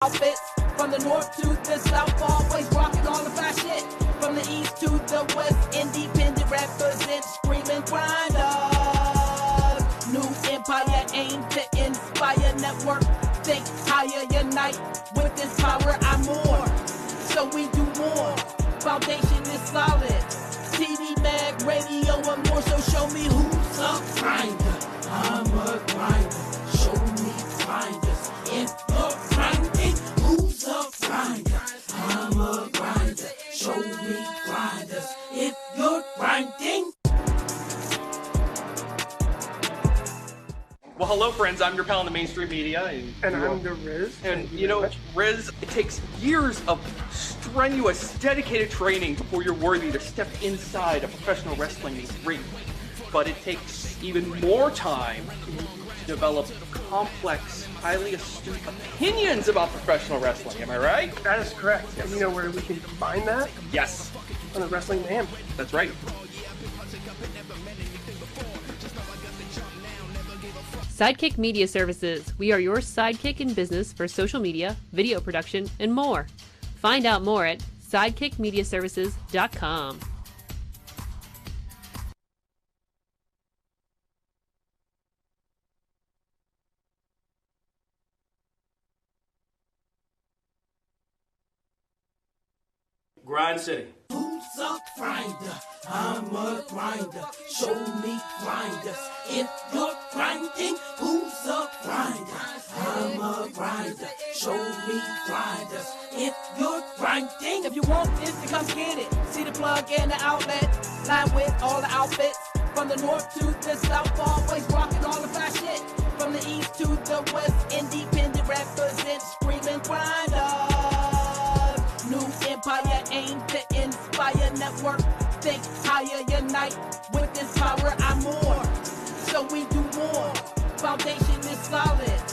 Outfits from the north to the south, always rocking all the fast shit. From the east to the west, independent represent, screaming grinders. New empire aim to inspire, network, think higher, unite. With this power, I'm more, so we do more. Foundation is solid. TV, mag, radio, and more. So show me who's a grinder. I'm a grinder. Show me grinders. If you're grinding, who's a grinder? I'm a grinder. Show me grinders. If you're grinding. Well, hello, friends. I'm your pal in the mainstream media. And I'm the Riz. And, you know, Riz, it takes years of strenuous, dedicated training before you're worthy to step inside a professional wrestling ring. But it takes even more time to develop complex, highly astute opinions about professional wrestling. Am I right? That is correct. Yes. And you know where we can combine that? Yes. On the Wrestling Man. That's right. Sidekick Media Services. We are your sidekick in business for social media, video production, and more. Find out more at sidekickmediaservices.com. Grind City. Who's a grinder? I'm a grinder. Show me grinders. If you're grinding, who's a grinder? I'm a grinder. Show me grinders. If you're grinding. If you want this, then come get it. See the plug and the outlet. Line with all the outfits. From the north to the south, always rocking all the fast shit. From the east to the west, independent represent, screaming grinders. New empire aim to inspire, network, think higher, unite. With this power, I'm more, so we do more. Foundation is solid.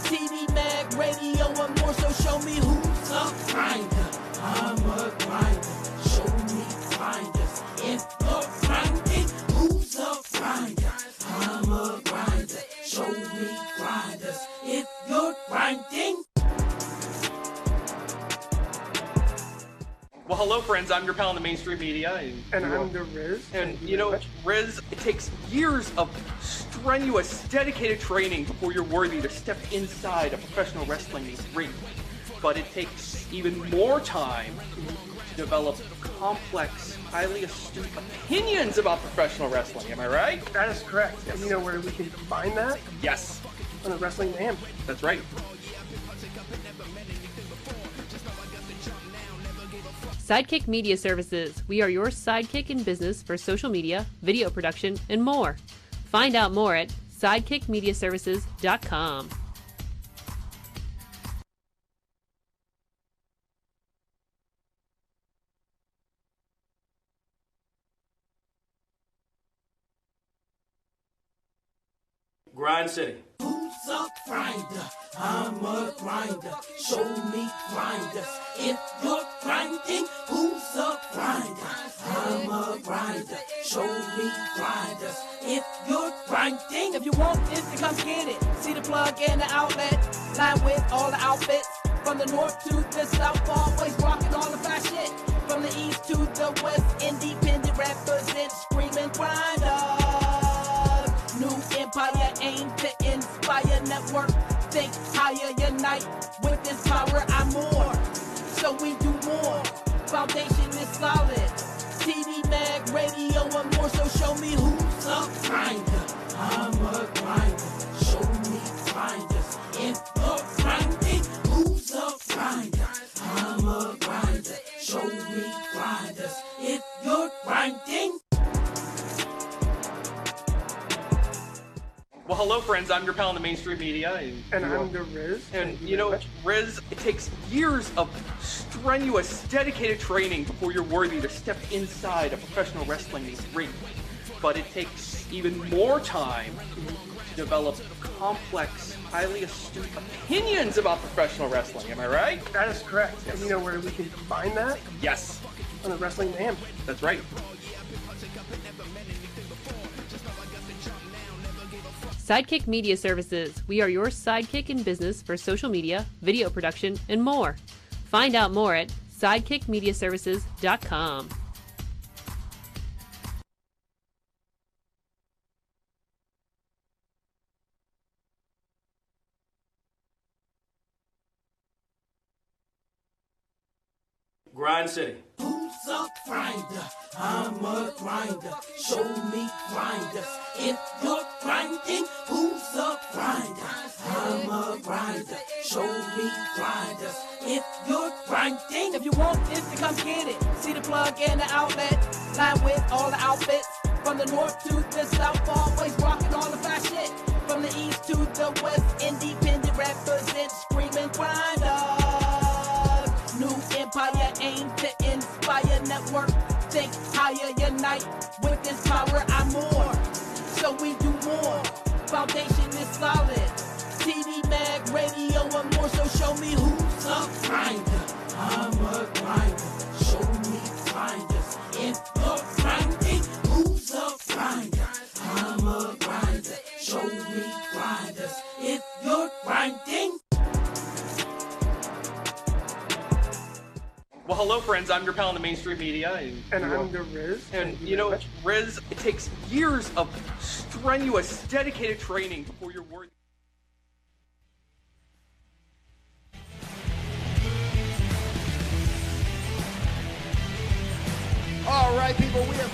TV, mag, radio, and more. So show me who's a grinder. I'm a grinder. Show me grinders. If you're grinding, who's a grinder? I'm a grinder. Show me grinders. If you're grinding. Well, hello, friends. I'm your pal in the mainstream media. And I'm the Riz. And, you know, Riz, it takes years of strenuous, dedicated training before you're worthy to step inside a professional wrestling ring. But it takes even more time to develop complex, highly astute opinions about professional wrestling. Am I right? That is correct. And you know where we can combine that? Yes. On the Wrestling Man. That's right. Sidekick Media Services. We are your sidekick in business for social media, video production, and more. Find out more at sidekickmediaservices.com. Grind City. Who's a grinder? I'm a grinder. Show me grinders. If you're grinding, who's a grinder? I'm a grinder. Show me grinders. If you're grinding. If you want this, then come get it. See the plug and the outlet. Line with all the outfits. From the north to the south, always rocking all the fast shit. From the east to the west, independent represent, screaming grinders. New empire aim to inspire, network, think higher, unite. With this power, I'm more, so we do more. Foundation is solid. TV, mag, radio, and more. So show me who's a grinder. I'm a grinder. Show me grinders. If you're grinding, who's a grinder? I'm a grinder. Show me grinders. If you're grinding. Well, hello, friends. I'm your pal in the mainstream media. And I'm the Riz. And, you know, Riz, it takes years of strenuous, dedicated training before you're worthy to step inside a professional wrestling ring. But it takes even more time to develop complex, highly astute opinions about professional wrestling. Am I right? That is correct. And you know where we can combine that? Yes. On the Wrestling Man. That's right. Sidekick Media Services. We are your sidekick in business for social media, video production, and more. Find out more at sidekickmediaservices.com. Grind City. Who's a grinder? I'm a grinder. Show me grinders. If you're grinding, who's a grinder? I'm a grinder. Show me grinders. If you're grinding, if you want this, then come get it. See the plug and the outlet. Line with all the outfits. From the north to the south, always rocking all the fast shit. From the east to the west, independent represent, screaming grinders. New empire aims to inspire network. Think higher, unite with this power. I'm more, so we do more. Foundation is solid. TV, mag, radio, and more. So show me who's a grinder. I'm a grinder. Show me grinders. If you're grinding, who's a grinder? I'm a grinder. Show me grinders. If you're grinding. Well, hello, friends. I'm your pal in the mainstream media. And I'm the Riz. And, you know, Riz, it takes years of strenuous, dedicated training before you're worthy. All right, people, we are...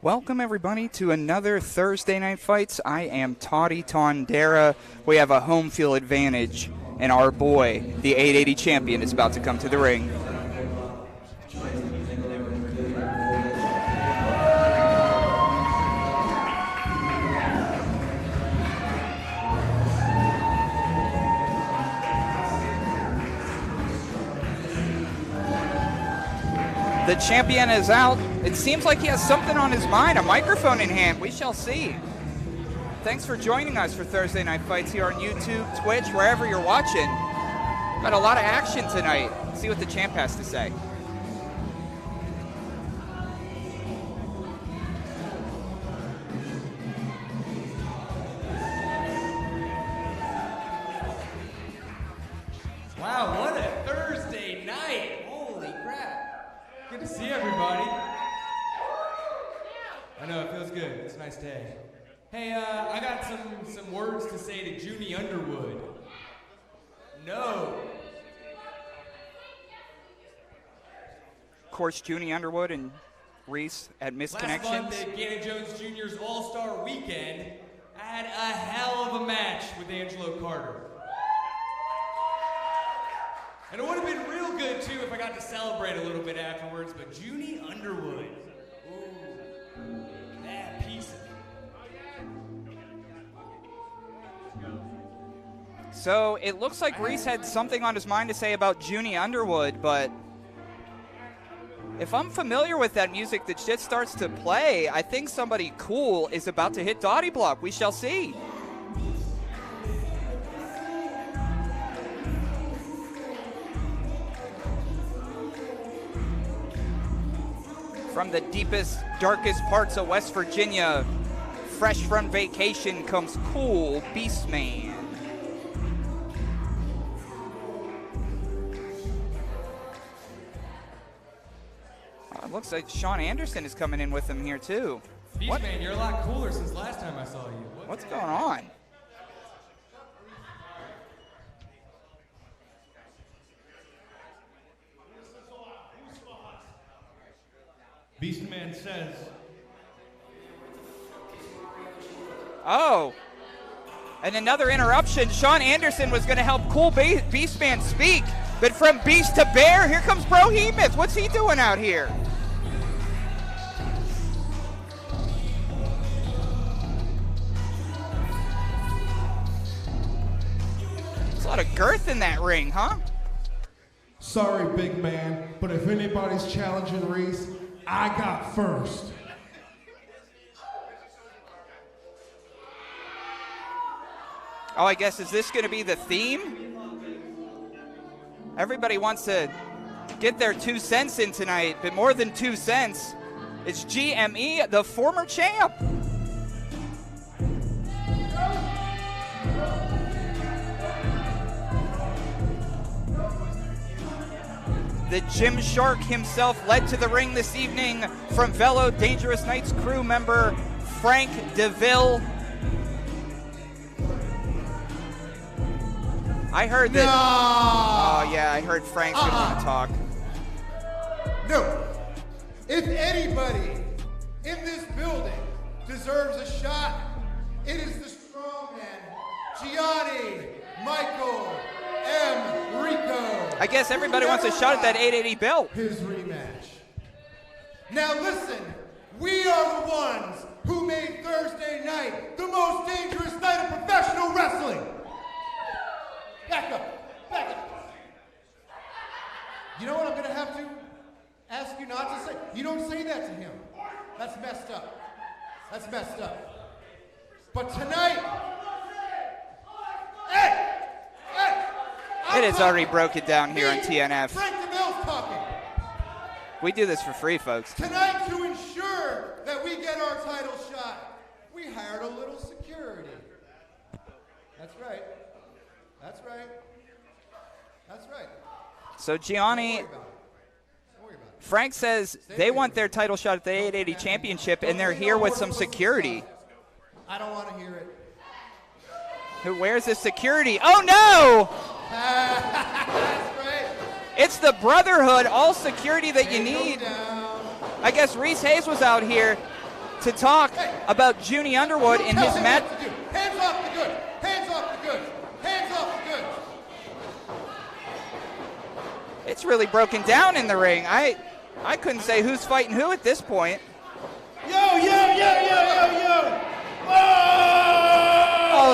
Welcome, everybody, to another Thursday Night Fights. I am Toddy Tondera. We have a home field advantage, and our boy, the 880 champion, is about to come to the ring. The champion is out. It seems like he has something on his mind, a microphone in hand. We shall see. Thanks for joining us for Thursday Night Fights here on YouTube, Twitch, wherever you're watching. Got a lot of action tonight. Let's see what the champ has to say. Wow, what a Thursday night. Holy crap. Good to see everybody. I know, it feels good. It's a nice day. Hey, I got some words to say to Gianni Underwood. No. Of course, Gianni Underwood and Reese at Misconnections. Last month at Gannon Jones Jr.'s All-Star Weekend, I had a hell of a match with Angelo Carter. And it would have been real good, too, if I got to celebrate a little bit afterwards, but Gianni Underwood, ooh, that piece of it. So it looks like Reese had something on his mind to say about Gianni Underwood, but if I'm familiar with that music that just starts to play, I think somebody cool is about to hit Dottie Block. We shall see. From the deepest, darkest parts of West Virginia, fresh from vacation comes cool Beastman. looks like Sean Anderson is coming in with him here too. Beastman, you're a lot cooler since last time I saw you. What's going on? Beastman says. Oh. And another interruption. Sean Anderson was going to help cool Beastman speak, but from beast to bear, here comes Brohemoth. What's he doing out here? There's a lot of girth in that ring, huh? Sorry, big man, but if anybody's challenging Reese, I got first. Oh, I guess, is this going to be the theme? Everybody wants to get their 2 cents in tonight, but more than 2 cents. It's GME, the former champ. The Gym Shark himself led to the ring this evening from fellow Dangerous Knights crew member Frank DeVille. I heard that. No. Oh, yeah, I heard Frank's going to want to talk. No. If anybody in this building deserves a shot, it is the strongman, Gianni Michael Emricko. I guess everybody wants a shot at that 880 belt. His rematch. Now listen, we are the ones who made Thursday night the most dangerous night of professional wrestling. Back up, back up. You know what I'm gonna have to ask you not to say? You don't say that to him. That's messed up. That's messed up. But tonight, It is already broken down here on TNF. Frank DeVille's talking. We do this for free, folks. Tonight, to ensure that we get our title shot, we hired a little security. That's right. That's right. That's right. So Gianni, Frank says they want their title shot at the 880 championship, and they're here with some security. I don't want to hear it. Where's the security? Oh, no! That's right. It's the Brotherhood, all security that you need. I guess Reese Hayes was out here to talk about Junie Underwood in his match. Hands off the goods. Hands off the goods. Hands off the goods. It's really broken down in the ring. I couldn't say who's fighting who at this point. Yo, yo, yo, yo, yo, yo. Oh,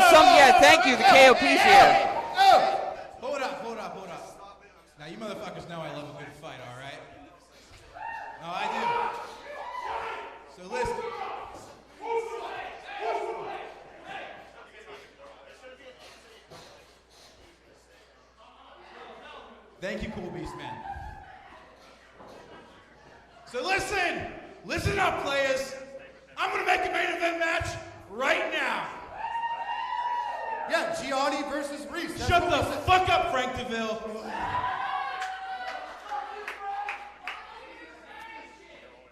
thank you. The KOP's here. Oh. Hold up. Now, you motherfuckers know I love a good fight, all right? No, I do. So listen. Thank you, Cool Beastman. So listen up, players. I'm gonna make a main event match right now. Yeah, Gianni versus Reese. Shut the fuck up, Frank DeVille.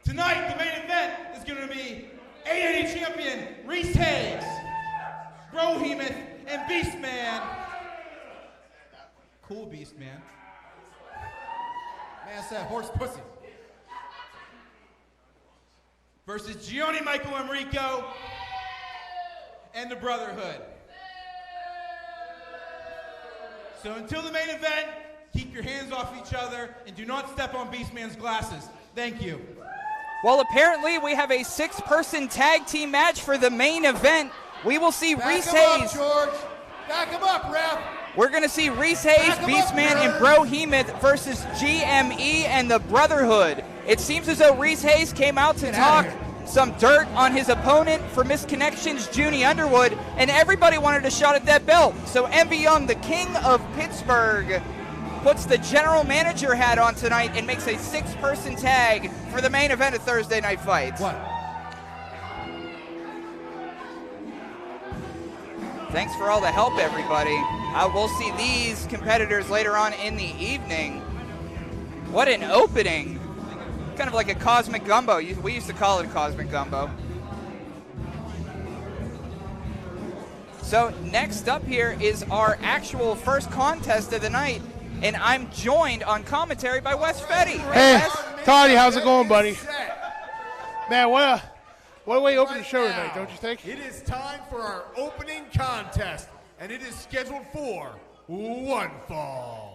Tonight, the main event is gonna be 880 champion Reese Hayes, Brohemoth, and Beastman. Cool Beastman. Man, that's that horse pussy. Versus Gianni Michael Emricko and the Brotherhood. So until the main event, keep your hands off each other and do not step on Beastman's glasses. Thank you. Well, apparently we have a 6-person tag team match for the main event. We will see Reese Hayes. Back him up, George. Back him up, ref. We're going to see Reese Hayes, Beastman, and Brohemoth versus GME and the Brotherhood. It seems as though Reese Hayes came out to talk some dirt on his opponent for misconnections, Junie Underwood, and everybody wanted a shot at that belt. So Envy Young, the king of Pittsburgh, puts the general manager hat on tonight and makes a 6-person tag for the main event of Thursday Night Fights. What? Thanks for all the help, everybody. We'll see these competitors later on in the evening. What an opening Kind of like a cosmic gumbo. We used to call it a cosmic gumbo. So next up here is our actual first contest of the night, and I'm joined on commentary by Wes Fetty. Hey, Wes. Toddy, how's it going, buddy? Man, what a way to open the show tonight, don't you think? It is time for our opening contest, and it is scheduled for one fall.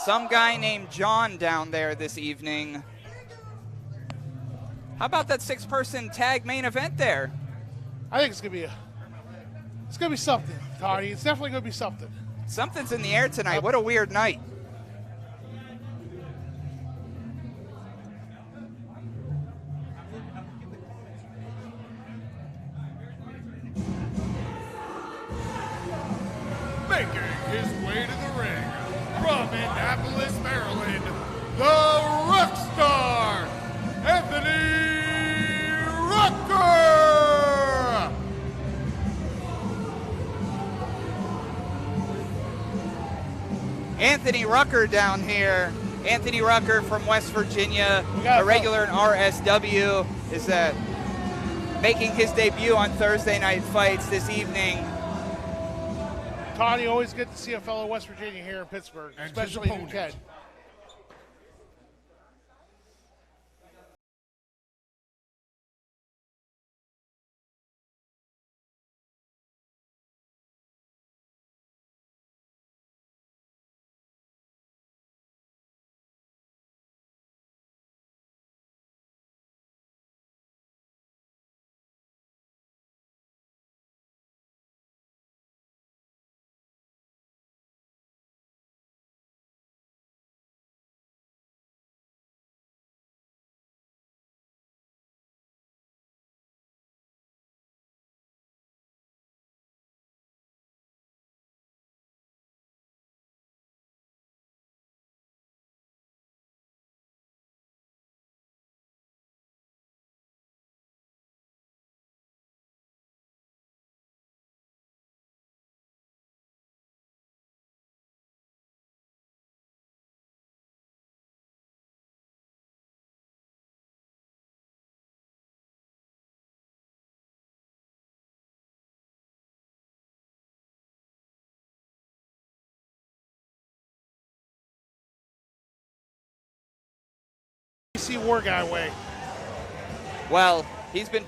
Some guy named John down there this evening. How about that 6-person tag main event there? I think it's gonna be something, Toddy. It's definitely gonna be something. Something's in the air tonight. What a weird night. Making his way to the ring from Annapolis, Maryland, the rock star, Anthony Rucker! Anthony Rucker down here. Anthony Rucker from West Virginia, a regular in RSW, is making his debut on Thursday Night Fights this evening. Toddy, always good to see a fellow West Virginia here in Pittsburgh, And especially his you, opponent. Ken. See Warr guy away. Well, he's been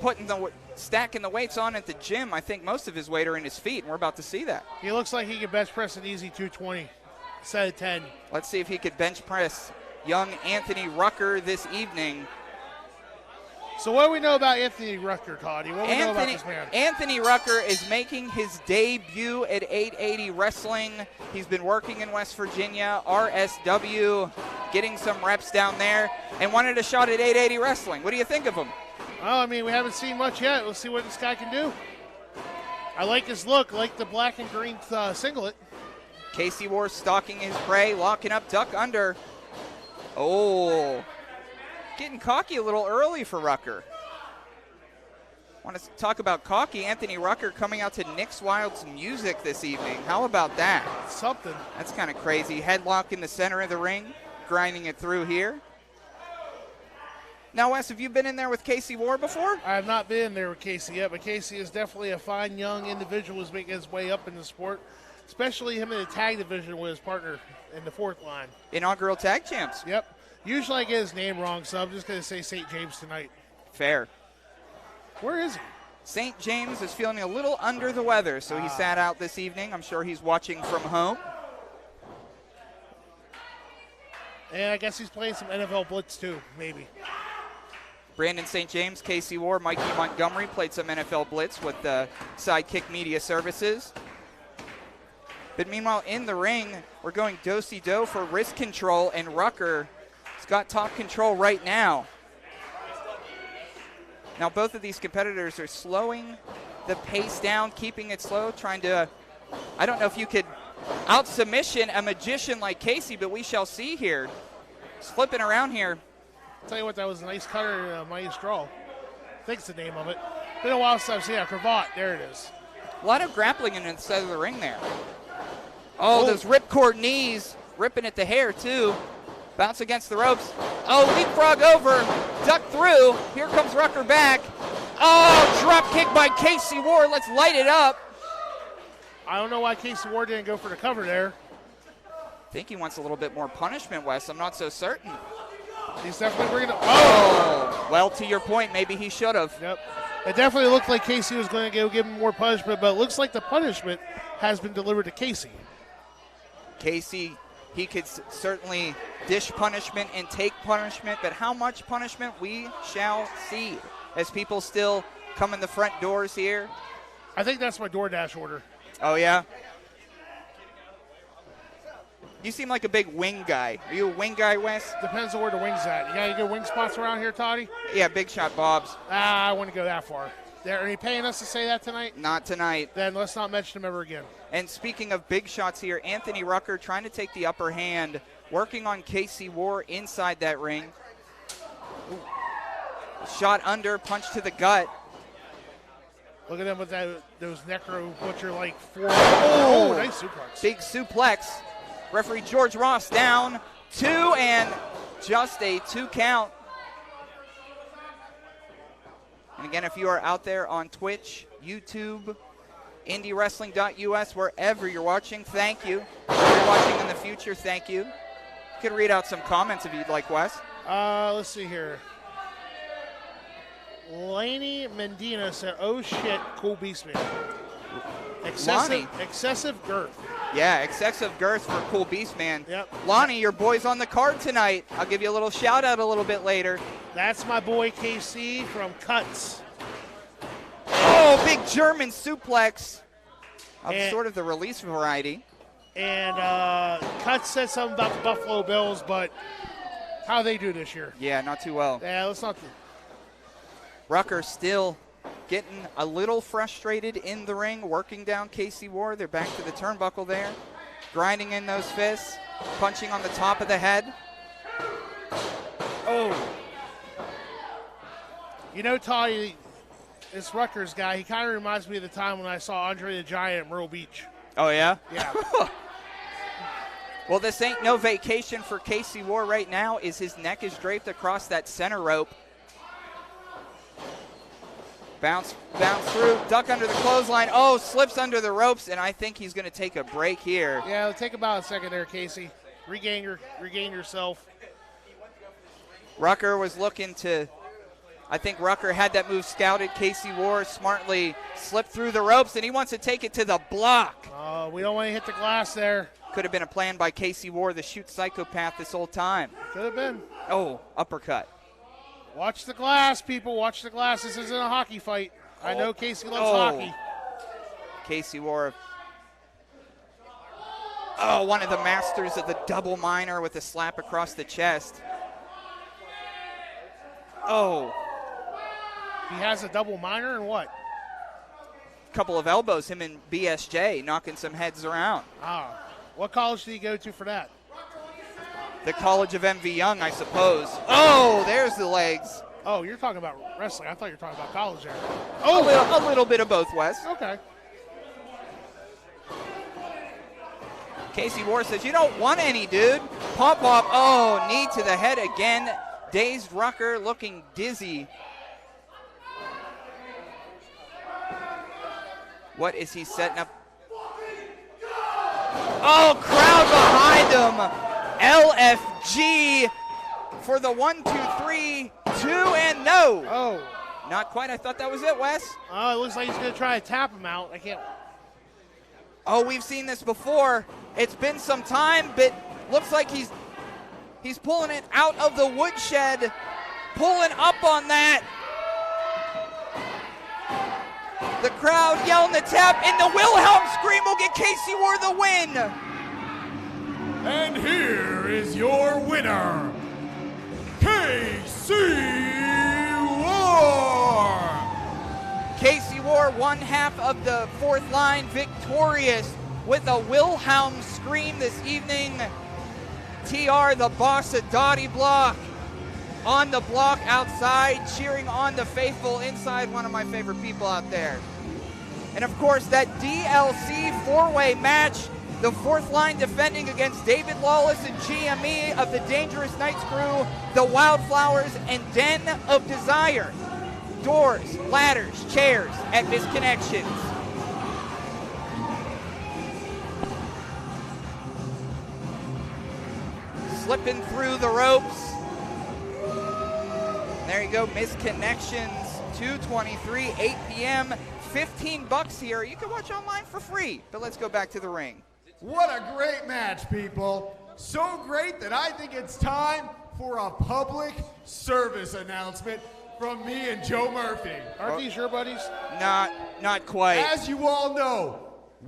stacking the weights on at the gym. I think most of his weight are in his feet, and we're about to see that. He looks like he could bench press an easy 220 instead of 10. Let's see if he could bench press young Anthony Rucker this evening. So what do we know about Anthony Rucker, Toddy? What do we know about this man? Anthony Rucker is making his debut at 880 Wrestling. He's been working in West Virginia, RSW, getting some reps down there, and wanted a shot at 880 Wrestling. What do you think of him? Well, I mean, we haven't seen much yet. We'll see what this guy can do. I like his look, like the black and green singlet. Casey Warr stalking his prey, locking up, duck under. Oh, getting cocky a little early for Rucker. Want to talk about cocky? Anthony Rucker coming out to Nick's Wilde's music this evening. How about that? Something. That's kind of crazy. Headlock in the center of the ring, grinding it through here. Now, Wes, have you been in there with Casey Warr before? I have not been in there with Casey yet, but Casey is definitely a fine young individual who's making his way up in the sport, especially him in the tag division with his partner in the fourth line. Inaugural tag champs. Yep. Usually I get his name wrong, so I'm just going to say St. James tonight. Fair. Where is he? St. James is feeling a little under the weather, so he sat out this evening. I'm sure he's watching from home. And I guess he's playing some NFL Blitz too, maybe. Brandon St. James, Casey Warr, Mikey Montgomery played some NFL Blitz with Sidekick Media Services. But meanwhile, in the ring, we're going do-si-do for wrist control, and Rucker has got top control right now. Now, both of these competitors are slowing the pace down, keeping it slow, trying to, I don't know if you could out-submission a magician like Casey, but we shall see here. He's flipping around here. I'll tell you what, that was a nice cutter, Maestro. I think it's the name of it. Been a while since I've seen a cravat. There it is. A lot of grappling in the side of the ring there. Oh, those ripcord knees, ripping at the hair too. Bounce against the ropes. Oh, leapfrog over. Duck through. Here comes Rucker back. Oh, drop kick by Casey Warr. Let's light it up. I don't know why Casey Warr didn't go for the cover there. I think he wants a little bit more punishment, Wes. I'm not so certain. He's definitely bringing it. Oh, well, to your point, maybe he should have. Yep. It definitely looked like Casey was going to go give him more punishment, but it looks like the punishment has been delivered to Casey. Casey, he could certainly dish punishment and take punishment, but how much punishment we shall see as people still come in the front doors here. I think that's my DoorDash order. Oh, yeah? You seem like a big wing guy. Are you a wing guy, Wes? Depends on where the wing's at. You got any good wing spots around here, Toddy? Yeah, Big Shot Bob's. I wouldn't go that far. Are you paying us to say that tonight? Not tonight. Then let's not mention him ever again. And speaking of big shots here, Anthony Rucker trying to take the upper hand, working on Casey Warr inside that ring. Ooh. Shot under, punch to the gut. Look at him with those necro butcher-like four. Oh, nice suplex. Big suplex. Referee George Ross down 2 and just a 2 count. And again, if you are out there on Twitch, YouTube, IndyWrestling.us, wherever you're watching, thank you. If you're watching in the future, thank you. You can read out some comments if you'd like, Wes. Let's see here. Laney Mendina said, oh shit, cool Beastman. Excessive girth. Yeah, excessive girth for Cool Beastman. Yep. Lonnie, your boy's on the card tonight. I'll give you a little shout out a little bit later. That's my boy KC from Cuts. Oh, big German suplex of sort of the release variety. And Cuts said something about the Buffalo Bills, but how they do this year? Yeah, not too well. Yeah, let's not. Rucker still getting a little frustrated in the ring, working down Casey Warr. They're back to the turnbuckle there, grinding in those fists, punching on the top of the head. Oh. You know, Toddy, this Rutgers guy, he kind of reminds me of the time when I saw Andre the Giant at Myrtle Beach. Oh, yeah? Yeah. Well, this ain't no vacation for Casey Warr right now, as his neck is draped across that center rope. Bounce through, duck under the clothesline. Oh, slips under the ropes, and I think he's going to take a break here. Yeah, it'll take about a second there, Casey. Regain yourself. Rucker was looking to, I think Rucker had that move scouted. Casey Warr smartly slipped through the ropes, and he wants to take it to the block. Oh, we don't want to hit the glass there. Could have been a plan by Casey Warr, the shoot psychopath, this whole time. Could have been. Oh, uppercut. Watch the glass, people. Watch the glass. This isn't a hockey fight. I know Casey loves hockey. Casey Warr. Oh, one of the masters of the double minor with a slap across the chest. Oh. He has a double minor and what? Couple of elbows, him and BSJ knocking some heads around. Ah. What college did he go to for that? The College of MV Young, I suppose. Oh, there's the legs. Oh, you're talking about wrestling. I thought you were talking about college there. Oh, a little bit of both, Wes. Okay. Casey Warr says, you don't want any, dude. Pop. Oh, knee to the head again. Dazed Rucker looking dizzy. What is he setting up? Oh, crowd behind him. LFG for the 1, 2, 3, 2, and no. Oh. Not quite. I thought that was it, Wes. Oh, it looks like he's going to try to tap him out. I can't. Oh, we've seen this before. It's been some time, but looks like he's pulling it out of the woodshed, pulling up on that. The crowd yelling the tap, and the Wilhelm scream will get Casey Warr the win. And here is your winner, Casey Warr. Casey Warr, one half of the fourth line, victorious with a Wilhelm scream this evening. TR, the boss of Dottie Block, on the block outside, cheering on the faithful inside, one of my favorite people out there. And of course, that DLC four-way match The fourth line defending against David Lawless and GME of the Dangerous Knights crew, the Wildflowers and Den of Desire. Doors, ladders, chairs at Misconnections. Slipping through the ropes. There you go, Misconnections, 2:23, 8 p.m., $15 here. You can watch online for free, but let's go back to the ring. What a great match, people. So great that I think it's time for a public service announcement from me and Joe Murphy. Aren't these your buddies? Not quite. As you all know,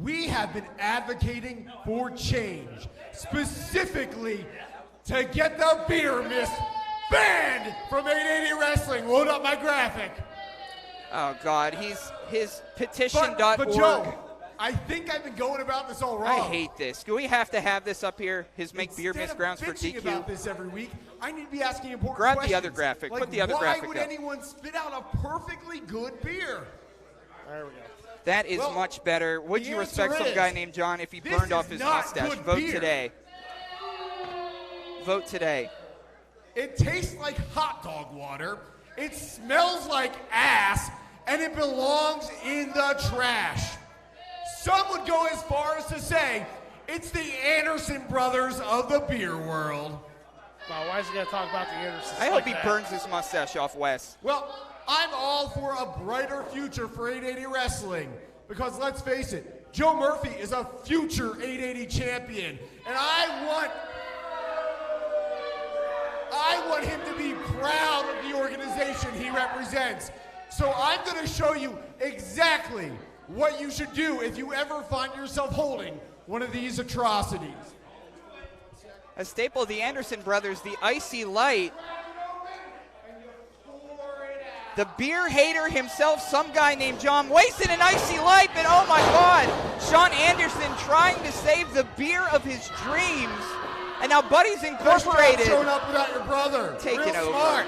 we have been advocating for change, specifically to get the beer mist banned from 880 Wrestling. Load up my graphic. Oh, God, his petition.org. But Joe, I think I've been going about this all wrong. I hate this. Do we have to have this up here? His Make Beer Miss Grounds for Instead of bitching DQ? about this every week, I need to be asking important Grab questions. the other graphic. Like, Put the other graphic why would up. anyone spit out a perfectly good beer? There we go. That is Well, much better. Would the you respect answer some is, guy named John if he this burned is off his not mustache? good Vote beer. today. Vote today. It tastes like hot dog water, it smells like ass, and it belongs in the trash. Some would go as far as to say it's the Anderson brothers of the beer world. Wow, why is he going to talk about the Andersons? I hope like he that? burns his mustache off, Wes. Well, I'm all for a brighter future for 880 Wrestling, because let's face it, Joe Murphy is a future 880 champion, and I want him to be proud of the organization he represents. So I'm going to show you exactly what you should do if you ever find yourself holding one of these atrocities. A staple of the Anderson brothers, the Icy Light. The beer hater himself, some guy named John, wasting an Icy Light, but oh my God, Sean Anderson trying to save the beer of his dreams. And now Buddies Incorporated. Showing up without your brother. Taking Real over. Smart.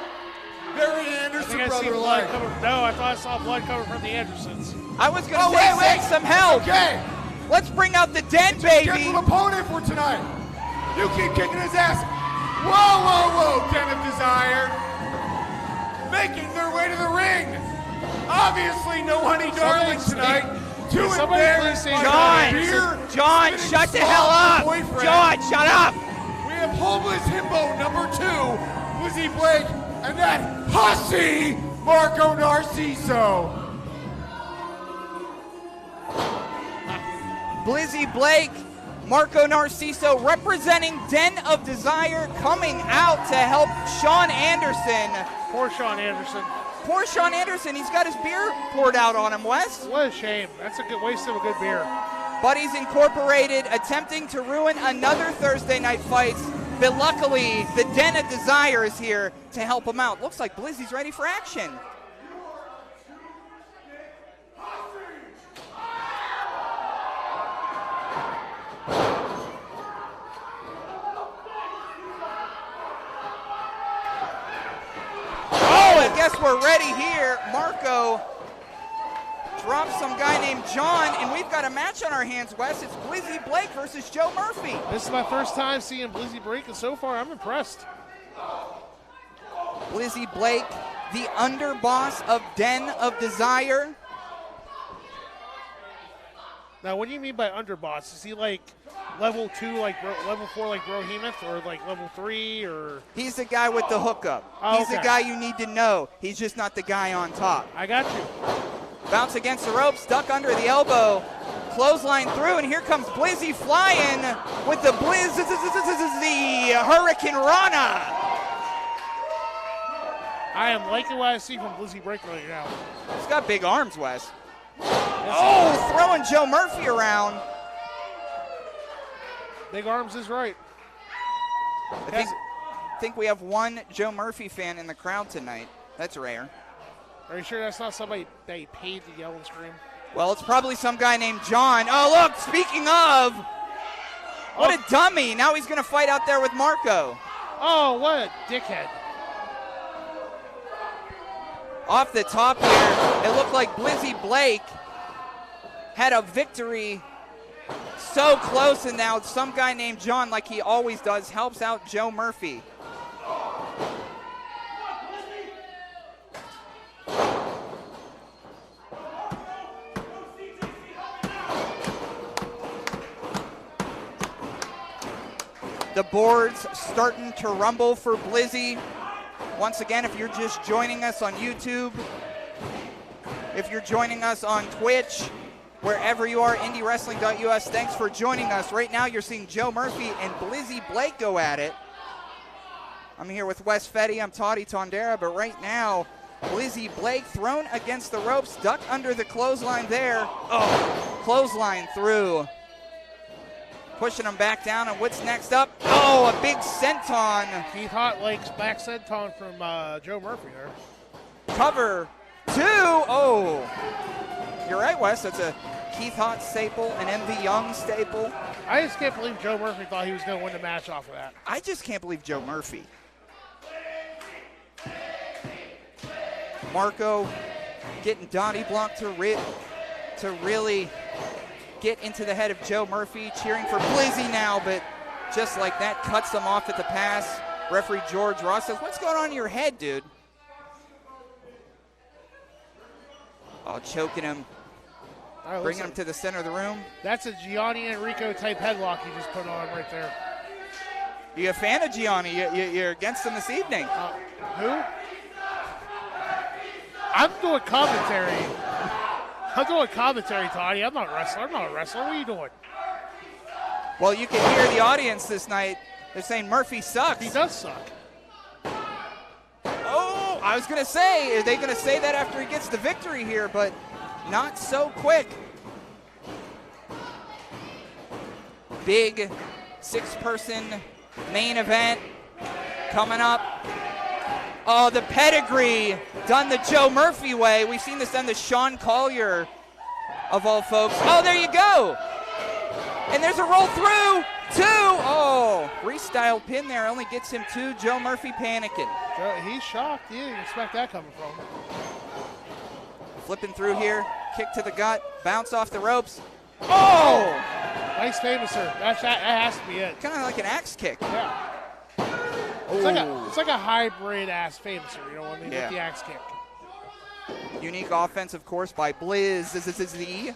Very I Anderson think I see brother blood like. coming. No, I thought I saw blood coming from the Andersons. I was going to say, send some help. Okay. Let's bring out the Den, It's baby. a scheduled opponent for tonight. You keep kicking his ass. Whoa, whoa, whoa, Den of Desire. Making their way to the ring. Obviously, no honey darling tonight. Too somebody embarrassed please say by John, beer. John, spitting shut the sauce hell up. boyfriend. John, shut up. We have homeless himbo number 2, Blizzy Blake, and that hussy Marco Narciso. Blizzy Blake, Marco Narciso representing Den of Desire, coming out to help Sean Anderson. Poor Sean Anderson. Poor Sean Anderson, he's got his beer poured out on him, Wes. What a shame. That's a good waste of a good beer. Buddies Incorporated attempting to ruin another Thursday night fight, but luckily the Den of Desire is here to help him out. Looks like Blizzy's ready for action. Oh, I guess we're ready here. Marco drops some guy named John, and we've got a match on our hands, Wes. It's Blizzy Blake versus Joe Murphy. This is my first time seeing Blizzy break, and so far I'm impressed. Blizzy Blake, the underboss of Den of Desire. Now, what do you mean by underboss? Is he like level 2, like level 4, like Brohemoth, or like level 3, or? He's the guy with the hookup. Oh, He's the okay. guy you need to know. He's just not the guy on top. I got you. Bounce against the rope, stuck under the elbow. Clothesline through, and here comes Blizzy flying with the the Hurricane Rana. I am liking what I see from Blizzy break right now. He's got big arms, Wes. Oh, throwing Joe Murphy around. Big arms is right. I think we have one Joe Murphy fan in the crowd tonight. That's rare. Are you sure that's not somebody that you paid to yell and scream? Well, it's probably some guy named John. Oh, look, speaking of, what a dummy. Now he's going to fight out there with Marco. Oh, what a dickhead. Off the top here, it looked like Blizzy Blake had a victory So close, and now some guy named John, like he always does, helps out Joe Murphy. The board's starting to rumble for Blizzy. Once again, if you're just joining us on YouTube, if you're joining us on Twitch, wherever you are, IndyWrestling.us, thanks for joining us. Right now, you're seeing Joe Murphy and Blizzy Blake go at it. I'm here with Wes Fetty. I'm Toddy Tondera, but right now, Blizzy Blake thrown against the ropes, ducked under the clothesline there. Oh, clothesline through. Pushing him back down, and what's next up? Oh, a big senton. Keith Haught Lake's back senton from Joe Murphy there. Cover 2. Oh, you're right, Wes. That's a Keith Haught staple, an MV Young staple. I just can't believe Joe Murphy thought he was going to win the match off of that. I just can't believe Joe Murphy. Marco getting Dottie blocked to really get into the head of Joe Murphy, cheering for Blizzy now, but just like that, cuts them off at the pass. Referee George Ross says, what's going on in your head, dude? Oh, choking him, bringing him to the center of the room. That's a Gianni Emricko type headlock he just put on right there. You a fan of Gianni? You're against him this evening. Who? I'm doing commentary. Toddy. I'm not a wrestler. What are you doing? Well, you can hear the audience this night. They're saying Murphy sucks. He does suck. Oh, I was going to say, are they going to say that after he gets the victory here? But not so quick. Big 6-person main event coming up. Oh, the pedigree done the Joe Murphy way. We've seen this done to Sean Collier, of all folks. Oh, there you go. And there's a roll through. 2. Oh, Reese-style pin there. Only gets him 2. Joe Murphy panicking. He's shocked. He didn't expect that coming from him. Flipping through here. Kick to the gut. Bounce off the ropes. Oh! Nice famouser. That has to be it. Kind of like an axe kick. Yeah. It's like a hybrid ass famouser, you know what I mean? Yeah. With the axe kick. Unique offense, of course, by Blizzy.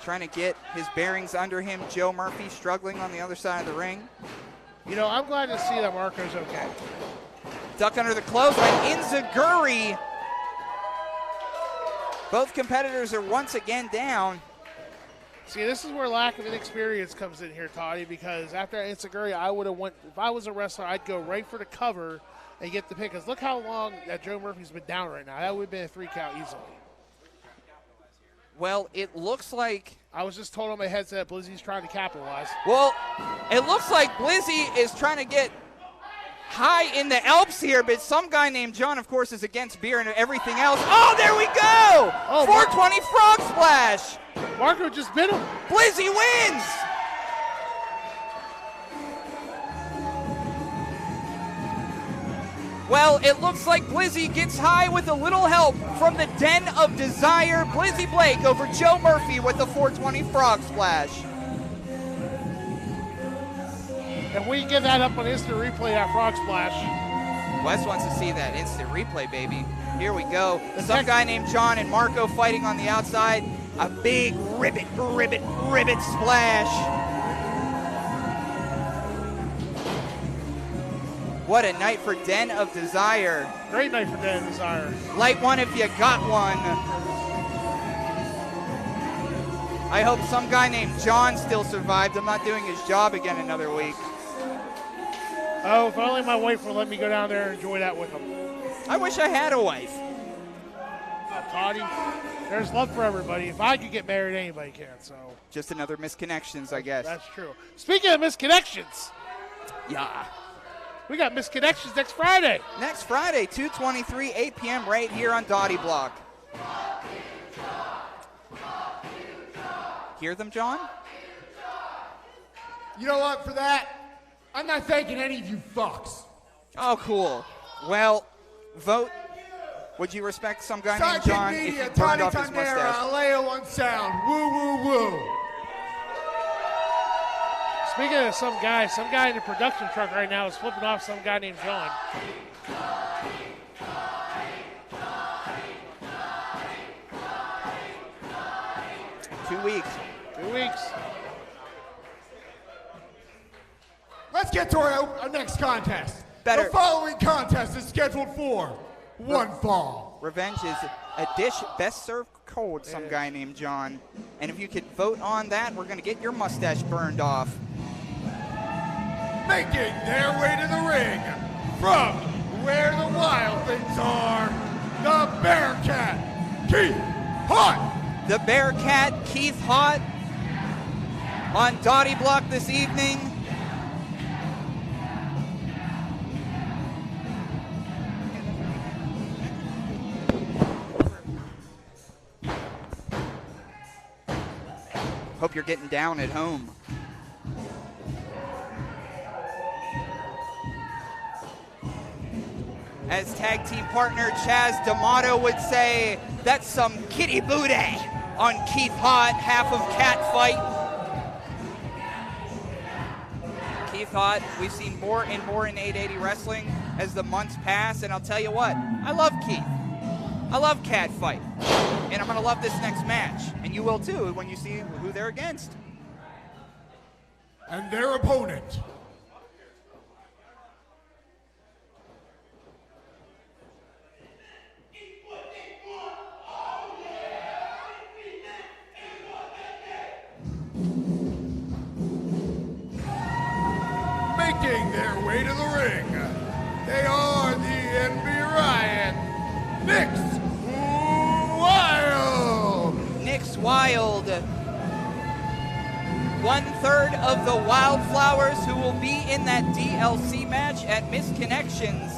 Trying to get his bearings under him. Joe Murphy struggling on the other side of the ring. You know, I'm glad to see that Marco's okay. Duck under the clothesline. Inzaguri. Both competitors are once again down. See, this is where lack of inexperience comes in here, Toddy, because after Inzaguri, I would have went, if I was a wrestler, I'd go right for the cover and get the pick. Because look how long that Joe Murphy's been down right now. That would have been a 3 count easily. Well, it looks like... I was just told on my headset Blizzy's trying to capitalize. Well, it looks like Blizzy is trying to get high in the Alps here, but some guy named John, of course, is against beer and everything else. Oh, there we go! Oh, 420 frog splash! Marco just bit him. Blizzy wins! Well, it looks like Blizzy gets high with a little help from the Den of Desire. Blizzy Blake over Joe Murphy with the 420 frog splash. And we get that up on instant replay, that frog splash. Wes wants to see that instant replay, baby. Here we go. Some guy named John and Marco fighting on the outside. A big ribbit splash. What a night for Den of Desire. Great night for Den of Desire. Light one if you got one. I hope some guy named John still survived. I'm not doing his job again another week. Oh, if only my wife would let me go down there and enjoy that with him. I wish I had a wife. Toddy, there's love for everybody. If I could get married, anybody can, so. Just another misconnections, I guess. That's true. Speaking of misconnections. Yeah. We got misconnections next Friday. Next Friday, 2/23, 8 p.m. right here on Dottie Block. Hear them, John? You know what, for that, I'm not thanking any of you fucks. Oh, cool. Well, vote. Would you respect some guy named John if he burned off his mustache? Aleo on sound. Woo, woo, woo. Speaking of some guy in the production truck right now is flipping off some guy named John. 2 weeks. 2 weeks. Let's get to our next contest. Better. The following contest is scheduled for one fall. Revenge is a dish best served cold, some guy named John. And if you could vote on that, we're going to get your mustache burned off. Making their way to the ring from where the wild things are, the Bearcat, Keith Haught. The Bearcat, Keith Haught, on Dottie Block this evening. Hope you're getting down at home. As tag team partner Chaz D'Amato would say, that's some kitty booty on Keith Haught, half of Cat Fight. Keith Haught, we've seen more and more in 880 Wrestling as the months pass, and I'll tell you what, I love Keith. I love Cat Fight, and I'm gonna love this next match, and you will too when you see who they're against. And their opponent. Making their way to the ring, they are the NB Riot, Nix Wilde. Nix Wilde, 1/3 of the Wildflowers who will be in that DLC match at Misconnections,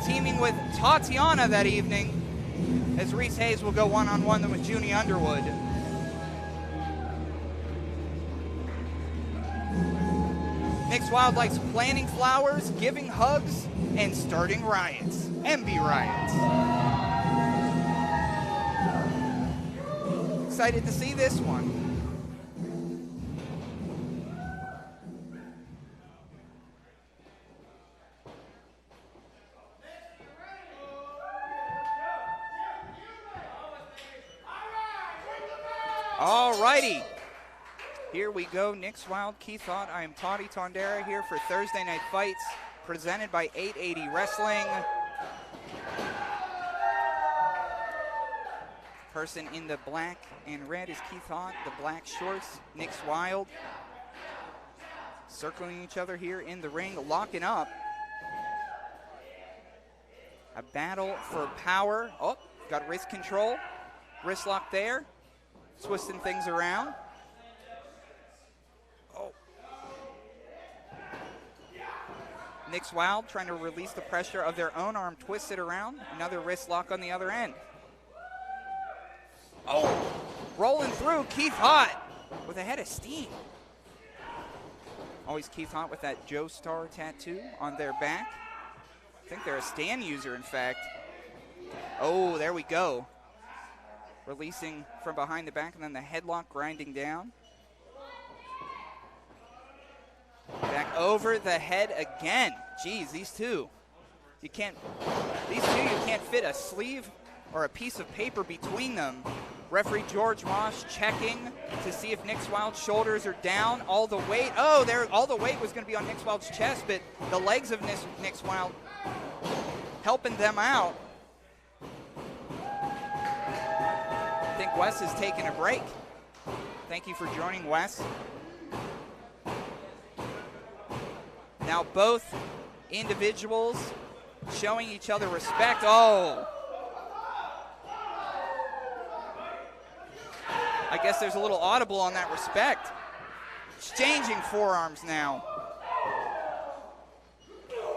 teaming with Tatiana that evening, as Reese Hayes will go one-on-one with Gianni Underwood. Nix Wilde likes planting flowers, giving hugs, and starting riots. MB riots. Excited to see this one. All righty. Here we go, Nix Wilde, Keith Haught. I am Toddy Tondera here for Thursday Night Fights, presented by 880 Wrestling. Person in the black and red is Keith Haught, the black shorts, Nix Wilde. Circling each other here in the ring, locking up. A battle for power. Oh, got wrist control. Wrist lock there. Twisting things around. Nix Wilde trying to release the pressure of their own arm, twist it around. Another wrist lock on the other end. Oh, rolling through Keith Haught with a head of steam. Always Keith Haught with that Joe Star tattoo on their back. I think they're a stand user, in fact. Oh, there we go. Releasing from behind the back and then the headlock grinding down. Back over the head again. Jeez, these two. You can't fit a sleeve or a piece of paper between them. Referee George Ross checking to see if Nix Wilde's shoulders are down. All the weight. Oh, all the weight was going to be on Nix Wilde's chest, but the legs of Nix Wilde helping them out. I think Wes is taking a break. Thank you for joining, Wes. Now both individuals showing each other respect. Oh. I guess there's a little audible on that respect. Exchanging forearms now.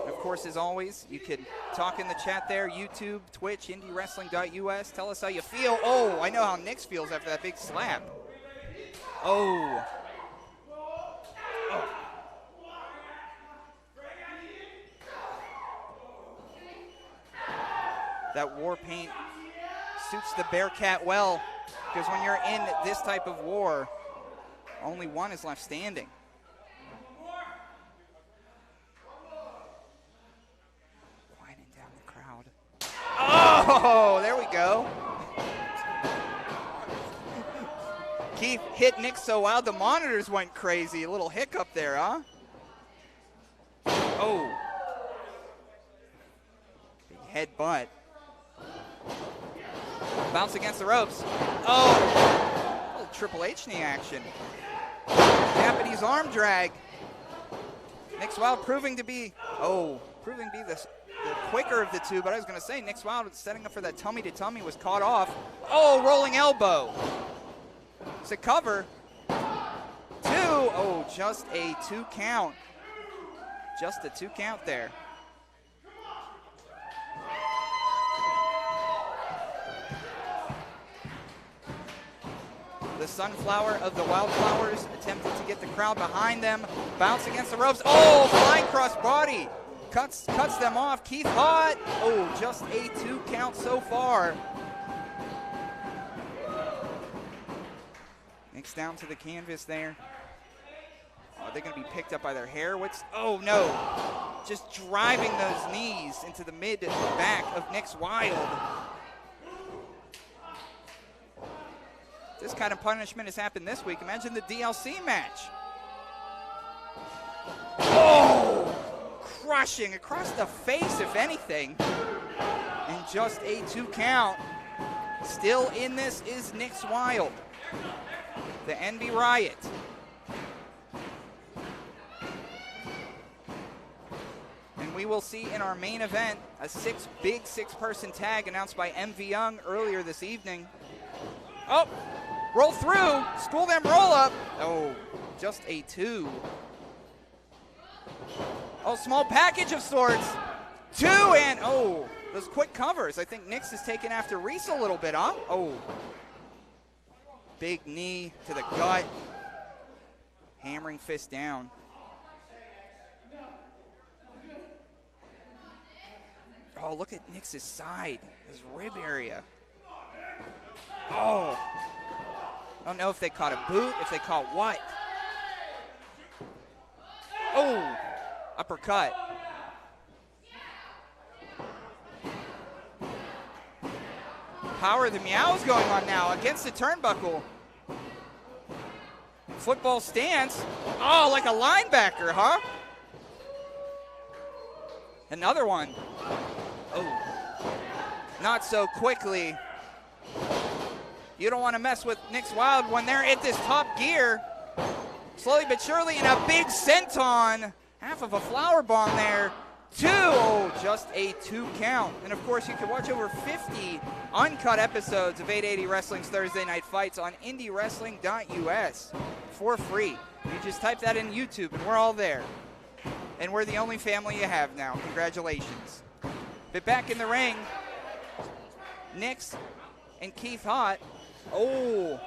Of course, as always, you can talk in the chat there. YouTube, Twitch, IndyWrestling.us. Tell us how you feel. Oh, I know how Nix feels after that big slap. Oh. That war paint suits the Bearcat well, because when you're in this type of war, only one is left standing. Keith hit Nick so wild, the monitors went crazy. A little hiccup there, huh? Oh. Big headbutt. Bounce against the ropes. Oh. A little Triple H knee action. Japanese arm drag. Nick Wilde proving to be the quicker of the two, but I was going to say Nick Wilde setting up for that tummy to tummy was caught off. Oh, rolling elbow. It's a cover. 2. Oh, just a 2 count. Just a 2 count there. The sunflower of the Wildflowers attempted to get the crowd behind them. Bounce against the ropes. Oh, flying cross body. Cuts them off. Keith Haught. Oh, just a 2 count so far. Nick's down to the canvas there. Are they going to be picked up by their hair? Oh, no. Just driving those knees into the mid-back of Nick's Wilde. This kind of punishment has happened this week. Imagine the DLC match. Oh! Crushing across the face, if anything. And just a 2 count. Still in this is Nick Wilde. The Envy Riot. And we will see in our main event a big six-person tag announced by MV Young earlier this evening. Oh! Roll through, school them roll up. Oh, just a 2. Oh, small package of sorts. 2 and oh, those quick covers. I think Nick's is taking after Reese a little bit, huh? Oh, big knee to the gut. Hammering fist down. Oh, look at Nick's side, his rib area. Oh. I don't know if they caught a boot, if they caught what. Oh, uppercut. Power of the Meows going on now against the turnbuckle. Football stance. Oh, like a linebacker, huh? Another one. Oh, not so quickly. You don't want to mess with Nick Wilde when they're at this top gear. Slowly but surely, and a big senton. Half of a flower bomb there. 2. Oh, just a 2 count. And of course, you can watch over 50 uncut episodes of 880 Wrestling's Thursday Night Fights on IndyWrestling.us for free. You just type that in YouTube, and we're all there. And we're the only family you have now. Congratulations. But back in the ring, Nick's and Keith Haught. Oh,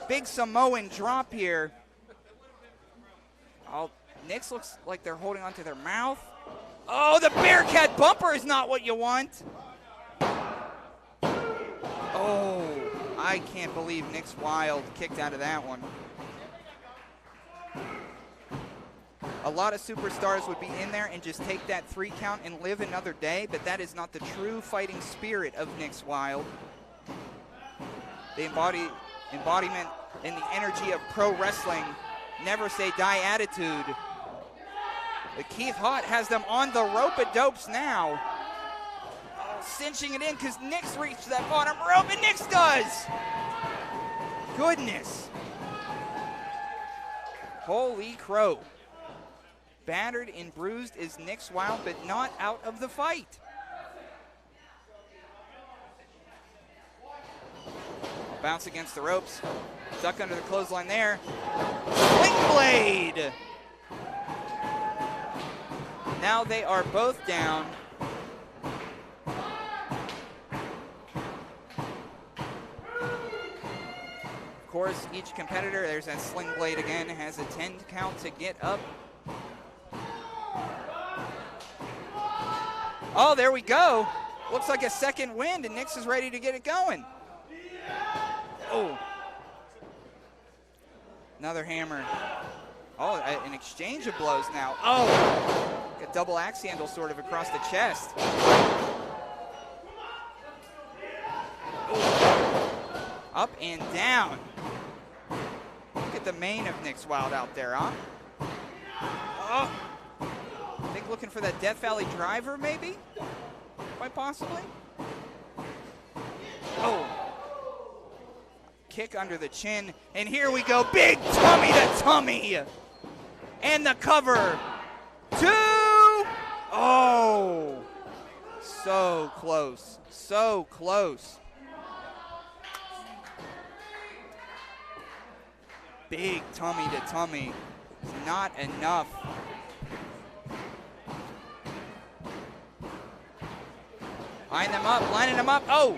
big Samoan drop here. Oh, Nick's looks like they're holding onto their mouth. Oh, the Bearcat bumper is not what you want. Oh, I can't believe Nick Wilde kicked out of that one. A lot of superstars would be in there and just take that 3 count and live another day, but that is not the true fighting spirit of Nick Wilde. The embodiment and the energy of pro wrestling, never say die attitude. But Keith Haught has them on the rope-a-dopes now. Oh, cinching it in because Nick's reached that bottom rope, and Nick's does. Goodness. Holy crow. Battered and bruised is Nick Wilde, but not out of the fight. Bounce against the ropes. Duck under the clothesline there. Sling blade! Now they are both down. Of course, each competitor, there's that sling blade again, has a 10 count to get up. Oh, there we go. Looks like a second wind, and Nick's is ready to get it going. Oh. Another hammer. Oh, an exchange of blows now. Oh, a double axe handle sort of across the chest. Oh. Up and down. Look at the mane of Nick's Wilde out there, huh? Oh. I think looking for that Death Valley driver, maybe? Quite possibly. Oh. Kick under the chin. And here we go. Big tummy to tummy. And the cover. 2. Oh. So close. So close. Big tummy to tummy. Not enough. Lining them up, lining them up. Oh!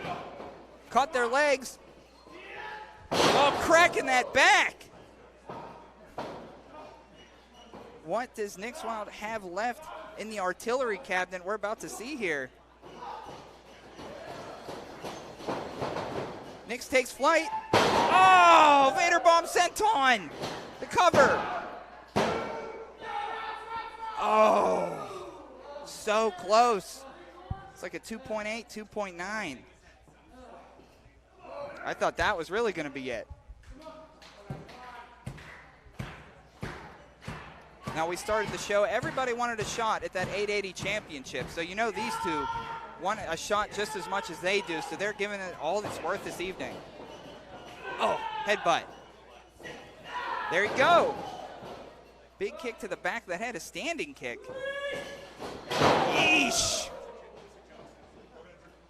Caught their legs. Oh, cracking that back. What does Nick's Wilde have left in the artillery cabinet we're about to see here? Nix takes flight. Oh, Vader Bomb senton. The cover. Oh, so close. It's like a 2.8, 2.9. I thought that was really going to be it. Now, we started the show. Everybody wanted a shot at that 880 championship. So, you know, these two want a shot just as much as they do. So they're giving it all it's worth this evening. Oh, headbutt. There you go. Big kick to the back of the head, a standing kick. Yeesh.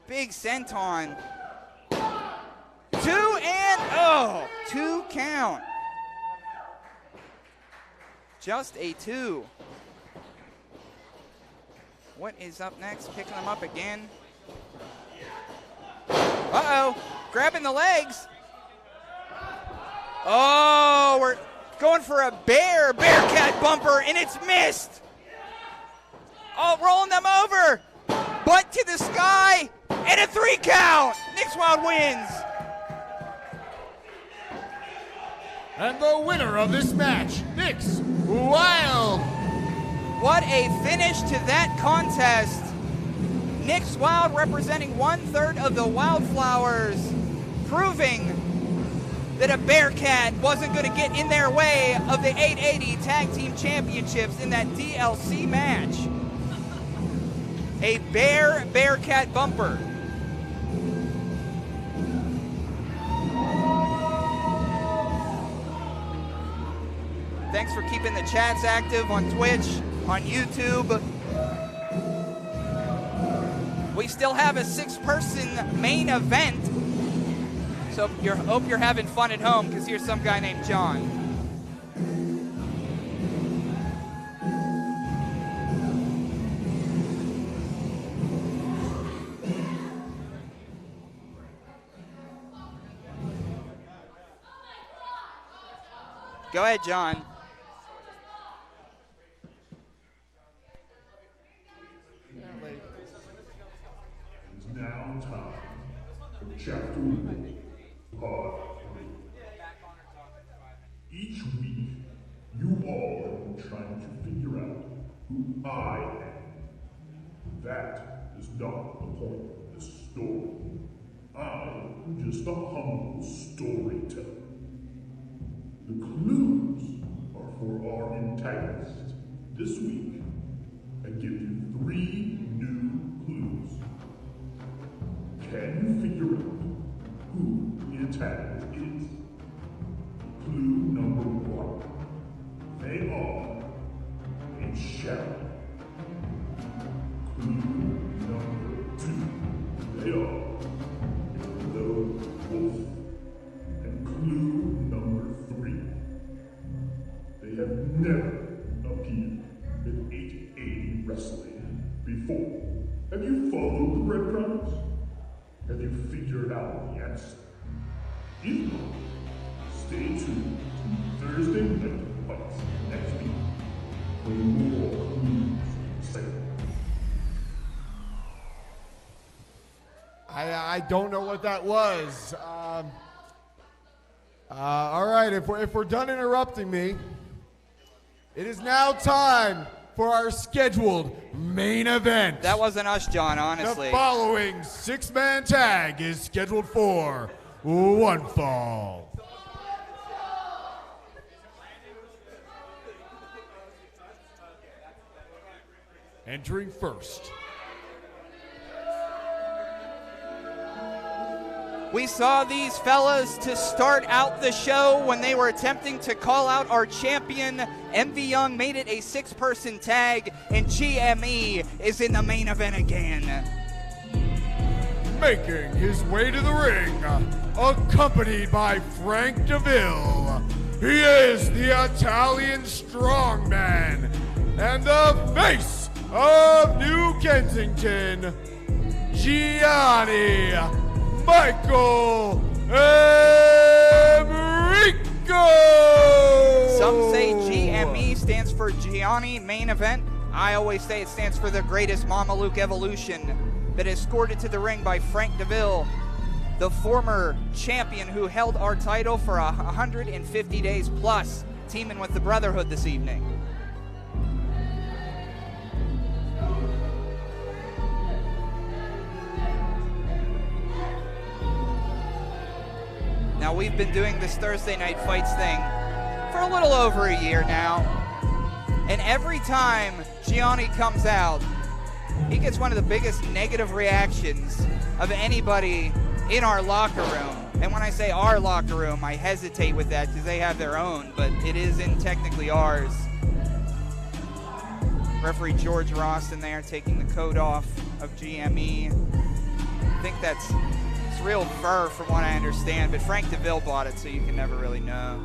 Big senton. 2 and, oh, 2 count. Just a 2. What is up next? Picking them up again. Uh-oh, grabbing the legs. Oh, we're going for a Bearcat bumper, and it's missed. Oh, rolling them over. Butt to the sky, and a 3 count. Nick's Wilde wins. And the winner of this match, Nick's Wilde. What a finish to that contest. Nick's Wilde representing 1/3 of the Wildflowers, proving that a Bearcat wasn't going to get in their way of the 880 Tag Team Championships in that DLC match. A Bearcat bumper. Thanks for keeping the chats active on Twitch, on YouTube. We still have a 6-person main event. So hope you're having fun at home, because here's some guy named John. Go ahead, John. It's now time for Chapter 1, Part 3. Each week, you all have been trying to figure out who I am. That is not the point of this story. I'm just a humble storyteller. The clues are for our antagonist. This week, I give you 3 new clues. Can you figure out who the antagonist is? Clue number 1. They are a shadow. Clue number 2. They are a lone wolf. And clue number 3. They have never appeared in 880 wrestling before. Have you followed the breadcrumbs? Have you figured out the answer? If not, stay tuned to Thursday Night Fights next week for more clues segment. I don't know what that was. All right, if we're done interrupting me, it is now time for our scheduled main event. That wasn't us, John, honestly. The following 6-man tag is scheduled for one fall. Entering first. We saw these fellas to start out the show when they were attempting to call out our champion. MV Young made it a 6-person tag, and GME is in the main event again. Making his way to the ring, accompanied by Frank DeVille. He is the Italian strongman and the face of New Kensington, Gianni Michael Emricko. Some say GME stands for Gianni Main Event. I always say it stands for the greatest Mama Luke evolution, that is escorted to the ring by Frank DeVille, the former champion who held our title for 150 days plus, teaming with the Brotherhood this evening. Now, we've been doing this Thursday Night Fights thing for a little over a year now, and every time Gianni comes out, he gets one of the biggest negative reactions of anybody in our locker room. And when I say our locker room, I hesitate with that because they have their own, but it is in technically ours. Referee George Ross in there taking the coat off of GME. I think it's real fur from what I understand, but Frank DeVille bought it, so you can never really know.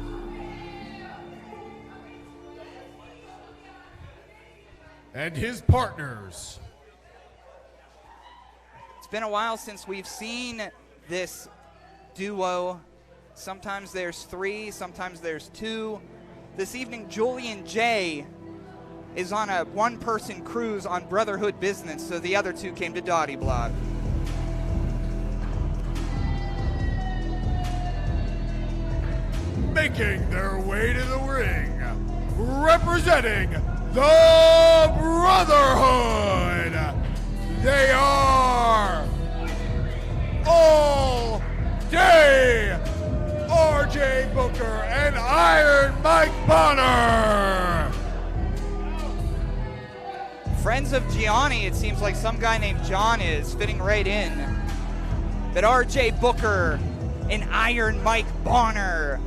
And his partners. It's been a while since we've seen this duo. Sometimes there's 3, sometimes there's 2. This evening, Julian J is on a 1-person cruise on Brotherhood business, so the other 2 came to Dottie Block. Making their way to the ring, representing the Brotherhood, they are All Day RJ Booker and Iron Mike Bonner. Friends of Gianni, it seems like some guy named John is fitting right in. But RJ Booker and Iron Mike Bonner.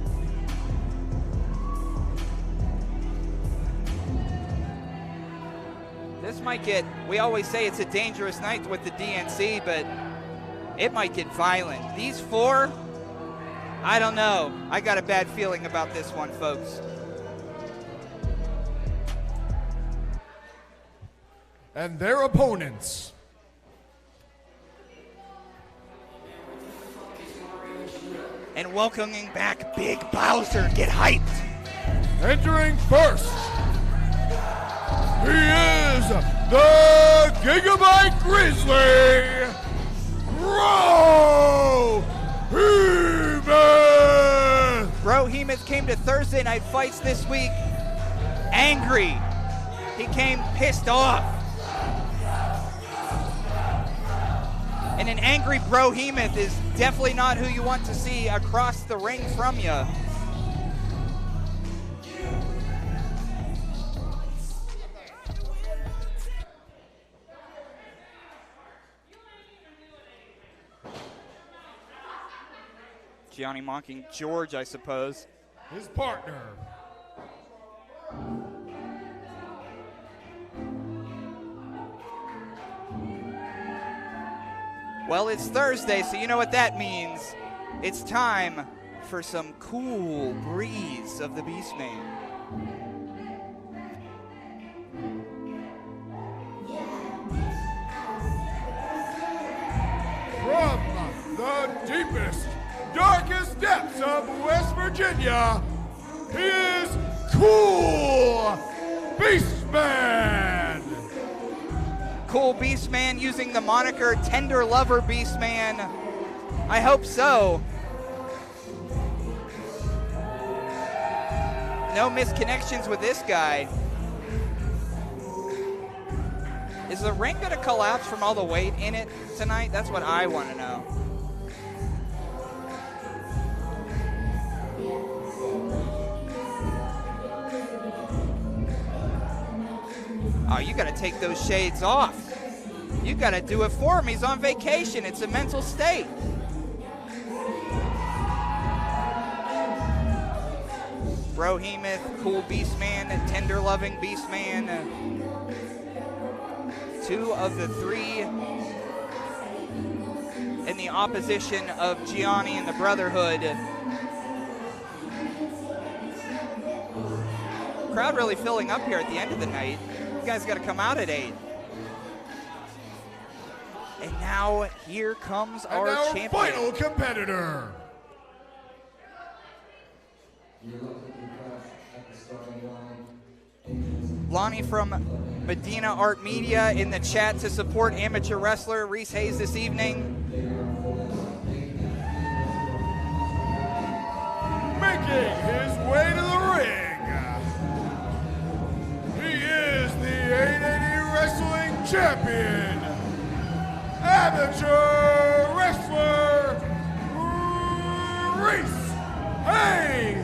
This might get, we always say it's a dangerous night with the DNC, but it might get violent. These 4, I don't know. I got a bad feeling about this one, folks. And their opponents. And welcoming back Big Bowser. Get hyped. Entering first. He is the Gigabyte Grizzly, Brohemoth. Brohemoth came to Thursday Night Fights this week angry. He came pissed off. And an angry Brohemoth is definitely not who you want to see across the ring from you. Gianni mocking George, I suppose. His partner. Well, it's Thursday, so you know what that means. It's time for some cool breeze of the Beastman. From the deepest, darkest depths of West Virginia, he is Cool Beastman. Cool Beastman using the moniker Tender Lover Beastman. I hope so. No misconnections with this guy. Is the ring going to collapse from all the weight in it tonight? That's what I want to know. Oh, you got to take those shades off. You got to do it for him. He's on vacation. It's a mental state. Brohemoth, cool Beastman, tender-loving Beastman. Two of the three in the opposition of Gianni and the Brotherhood. Crowd really filling up here at the end of the night. You guys got to come out at 8. And now here comes our champion. Final competitor. Lonnie from Medina Art Media in the chat to support amateur wrestler Reese Hayes this evening. Making his way to the ring, he is the 880 Wrestling Champion, amateur wrestler Reese Hayes.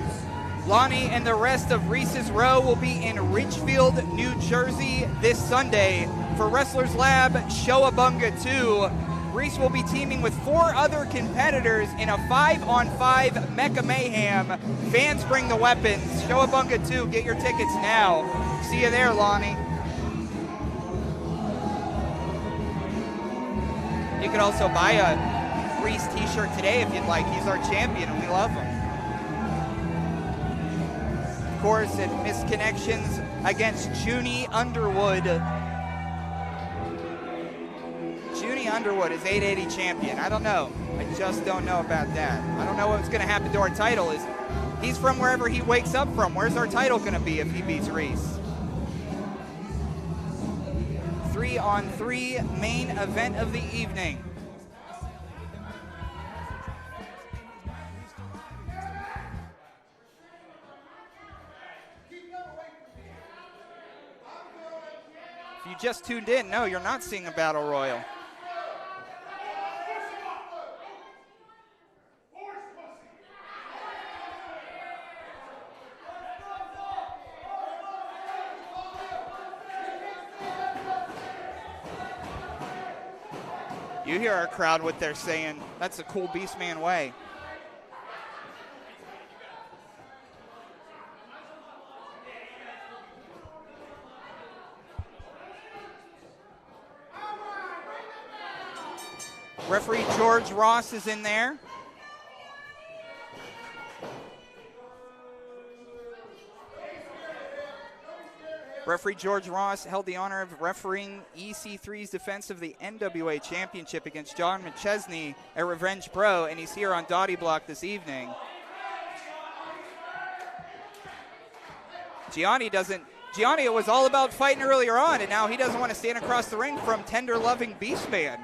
Lonnie and the rest of Reese's Row will be in Richfield, New Jersey this Sunday for Wrestlers Lab Showabunga 2. Reese will be teaming with 4 other competitors in a 5-on-5 Mecha Mayhem. Fans bring the weapons. Showabunga 2, get your tickets now. See you there, Lonnie. You could also buy a Reese t-shirt today if you'd like. He's our champion and we love him. Of course, at Misconnections against Junie Underwood. Junie Underwood is 880 champion. I don't know. I just don't know about that. I don't know what's going to happen to our title. He's from wherever he wakes up from. Where's our title going to be if he beats Reese? 3-on-3 main event of the evening. If you just tuned in, no, you're not seeing a battle royal. You hear our crowd, what they're saying. That's a cool Beastman way. Referee George Ross is in there. Referee George Ross held the honor of refereeing EC3's defense of the NWA Championship against John McChesney at Revenge Pro, and he's here on Dottie Block this evening. Gianni, it was all about fighting earlier on, and now he doesn't want to stand across the ring from tender-loving Beastman.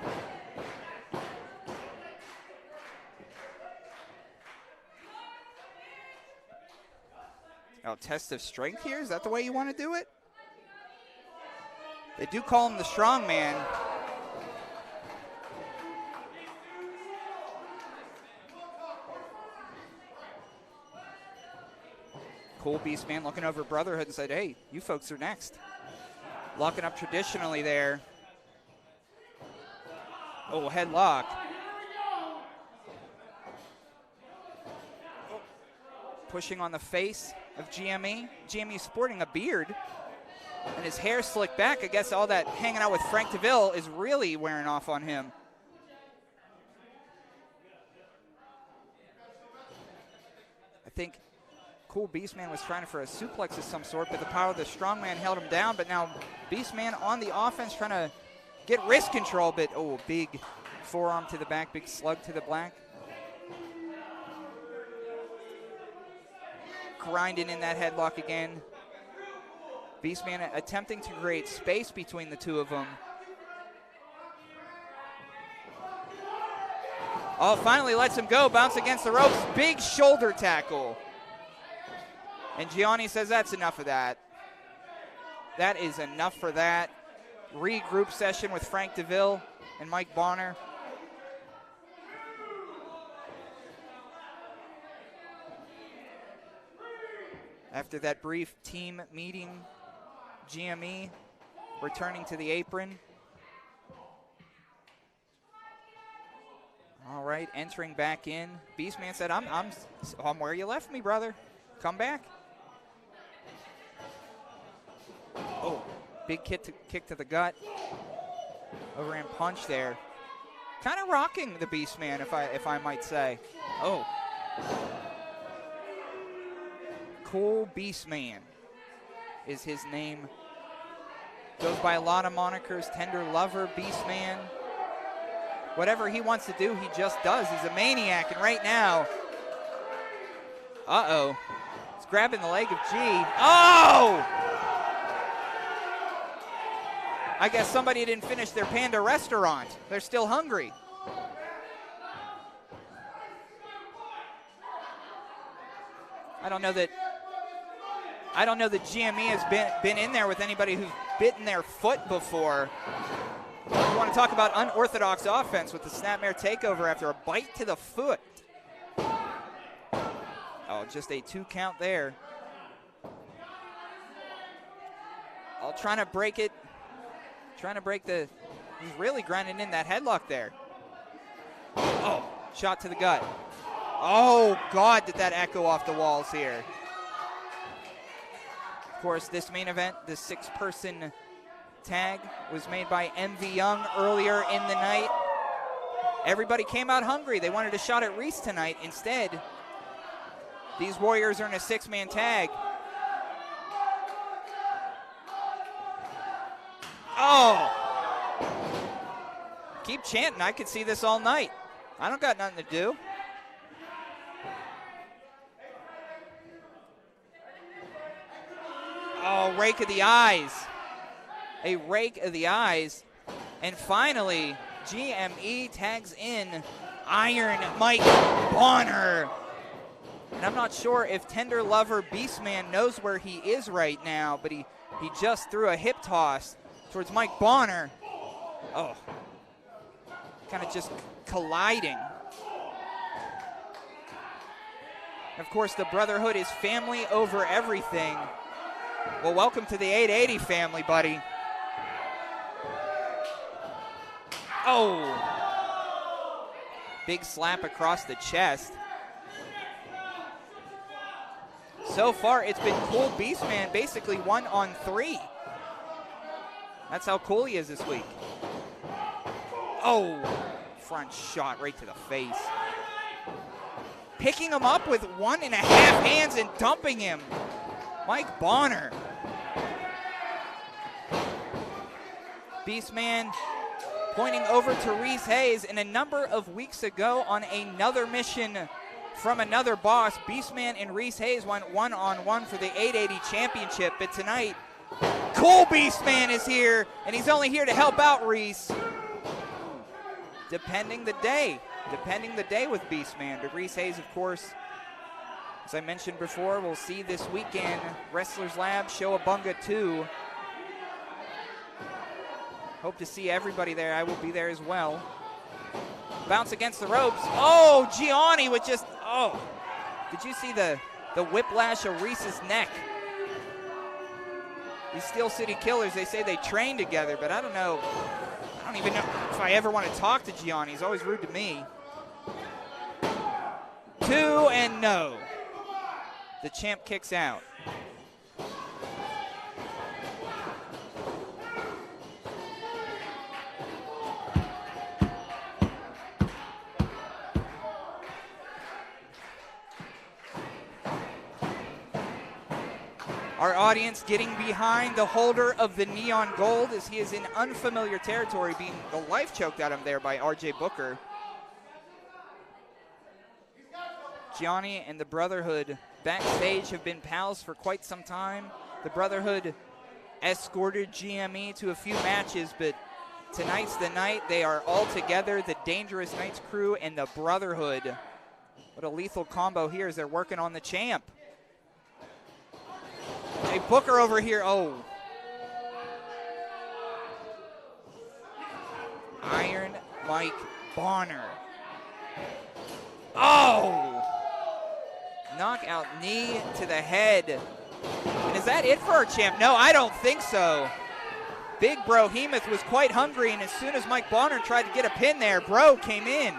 Oh, test of strength here? Is that the way you want to do it? They do call him the strong man. Cool Beastman looking over Brotherhood and said, hey, you folks are next. Locking up traditionally there. Oh, headlock. Pushing on the face of GME. GME sporting a beard and his hair slicked back. I guess all that hanging out with Frank DeVille is really wearing off on him. I think Cool Beastman was trying for a suplex of some sort, but the power of the strongman held him down. But now Beastman on the offense trying to get wrist control, but oh, big forearm to the back, big slug to the black. Grinding in that headlock again. Beastman attempting to create space between the two of them. Oh, finally lets him go. Bounce against the ropes. Big shoulder tackle. And Gianni says that's enough of that. That is enough for that. Regroup session with Frank DeVille and Mike Bonner. After that brief team meeting, GME returning to the apron. All right, entering back in. Beastman said, I'm where you left me, brother. Come back. Oh, big kick to the gut. Overhand punch there. Kind of rocking the Beastman, if I might say. Oh. Cool Beastman is his name. Goes by a lot of monikers. Tender Lover, Beastman. Whatever he wants to do, he just does. He's a maniac, and right now, uh-oh. He's grabbing the leg of G. Oh! I guess somebody didn't finish their Panda restaurant. They're still hungry. I don't know that GME has been in there with anybody who's bitten their foot before. You want to talk about unorthodox offense with the snapmare takeover after a bite to the foot. Oh, just a 2 count there. Oh, trying to break it. Trying to break the, he's really grinding in that headlock there. Oh, shot to the gut. Oh, God, did that echo off the walls here. Of course, this main event, the 6-person tag, was made by MV Young earlier in the night. Everybody came out hungry. They wanted a shot at Reese tonight. Instead, these Warriors are in a 6-man tag. Oh! Keep chanting. I could see this all night. I don't got nothing to do. Oh, rake of the eyes. A rake of the eyes. And finally, GME tags in Iron Mike Bonner. And I'm not sure if Tender Lover Beastman knows where he is right now, but he just threw a hip toss towards Mike Bonner. Oh, kind of just colliding. Of course, the Brotherhood is family over everything. Well, welcome to the 880 family, buddy. Oh, big slap across the chest. So far, it's been cool Beastman basically 1-on-3. That's how cool he is this week. Oh, front shot right to the face. Picking him up with 1.5 hands and dumping him. Mike Bonner. Beastman pointing over to Reese Hayes. And a number of weeks ago on another mission from another boss, Beastman and Reese Hayes went 1-on-1 for the 880 championship. But tonight, Cool Beastman is here, and he's only here to help out Reese. Depending the day with Beastman. But Reese Hayes, of course, as I mentioned before, we'll see this weekend, Wrestlers Lab, Showabunga 2. Hope to see everybody there. I will be there as well. Bounce against the ropes. Oh, Gianni with just, oh. Did you see the whiplash of Reese's neck? These Steel City Killers, they say they train together, but I don't know. I don't even know if I ever want to talk to Gianni. He's always rude to me. 2 and no. The champ kicks out. Our audience getting behind the holder of the neon gold as he is in unfamiliar territory, being the life choked out of him there by RJ Booker. Gianni and the Brotherhood backstage have been pals for quite some time. The Brotherhood escorted GME to a few matches, but tonight's the night. They are all together, the Dangerous Knights crew and the Brotherhood. What a lethal combo here as they're working on the champ. Hey, Booker over here. Oh. Iron Mike Bonner. Oh! Knockout knee to the head. And is that it for our champ? No, I don't think so. Big Brohemoth was quite hungry, and as soon as Mike Bonner tried to get a pin there, Bro came in.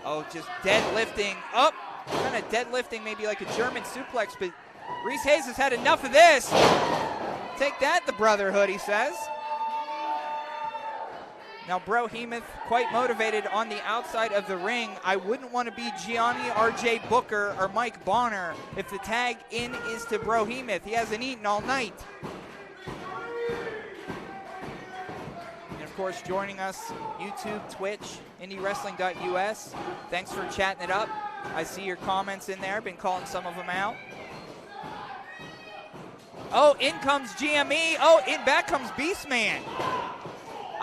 Oh, just deadlifting up. Kind of deadlifting, maybe like a German suplex, but Reese Hayes has had enough of this. Take that, the Brotherhood, he says. Now, Brohemoth quite motivated on the outside of the ring. I wouldn't want to be Gianni, RJ Booker, or Mike Bonner if the tag in is to Brohemoth. He hasn't eaten all night. And of course, joining us, YouTube, Twitch, IndyWrestling.us. Thanks for chatting it up. I see your comments in there. Been calling some of them out. Oh, in comes GME. Oh, back comes Beastman.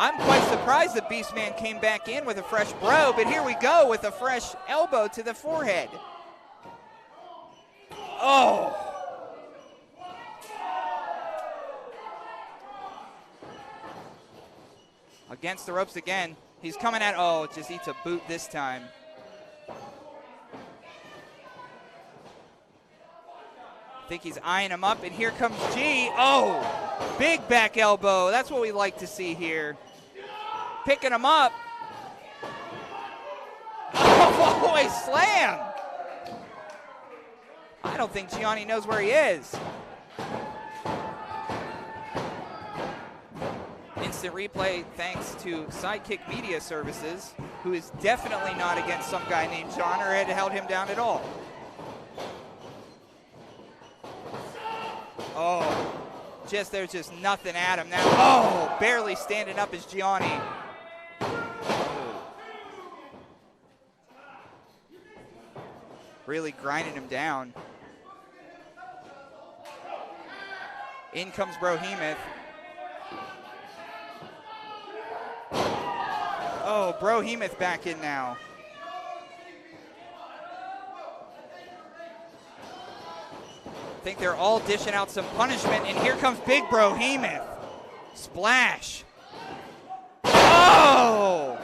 I'm quite surprised that Beastman came back in with a fresh bro, but here we go with a fresh elbow to the forehead. Oh. Against the ropes again. He's coming at, oh, just eats a boot this time. I think he's eyeing him up, and here comes G. Oh, big back elbow. That's what we like to see here. Picking him up. Oh, boy, slam. I don't think Gianni knows where he is. Instant replay thanks to Sidekick Media Services, who is definitely not against some guy named John or had held him down at all. Oh, there's just nothing at him now. Oh, barely standing up is Gianni. Really grinding him down. In comes Brohemoth. Oh, Brohemoth back in now. I think they're all dishing out some punishment, and here comes Big Brohemoth. Splash. Oh!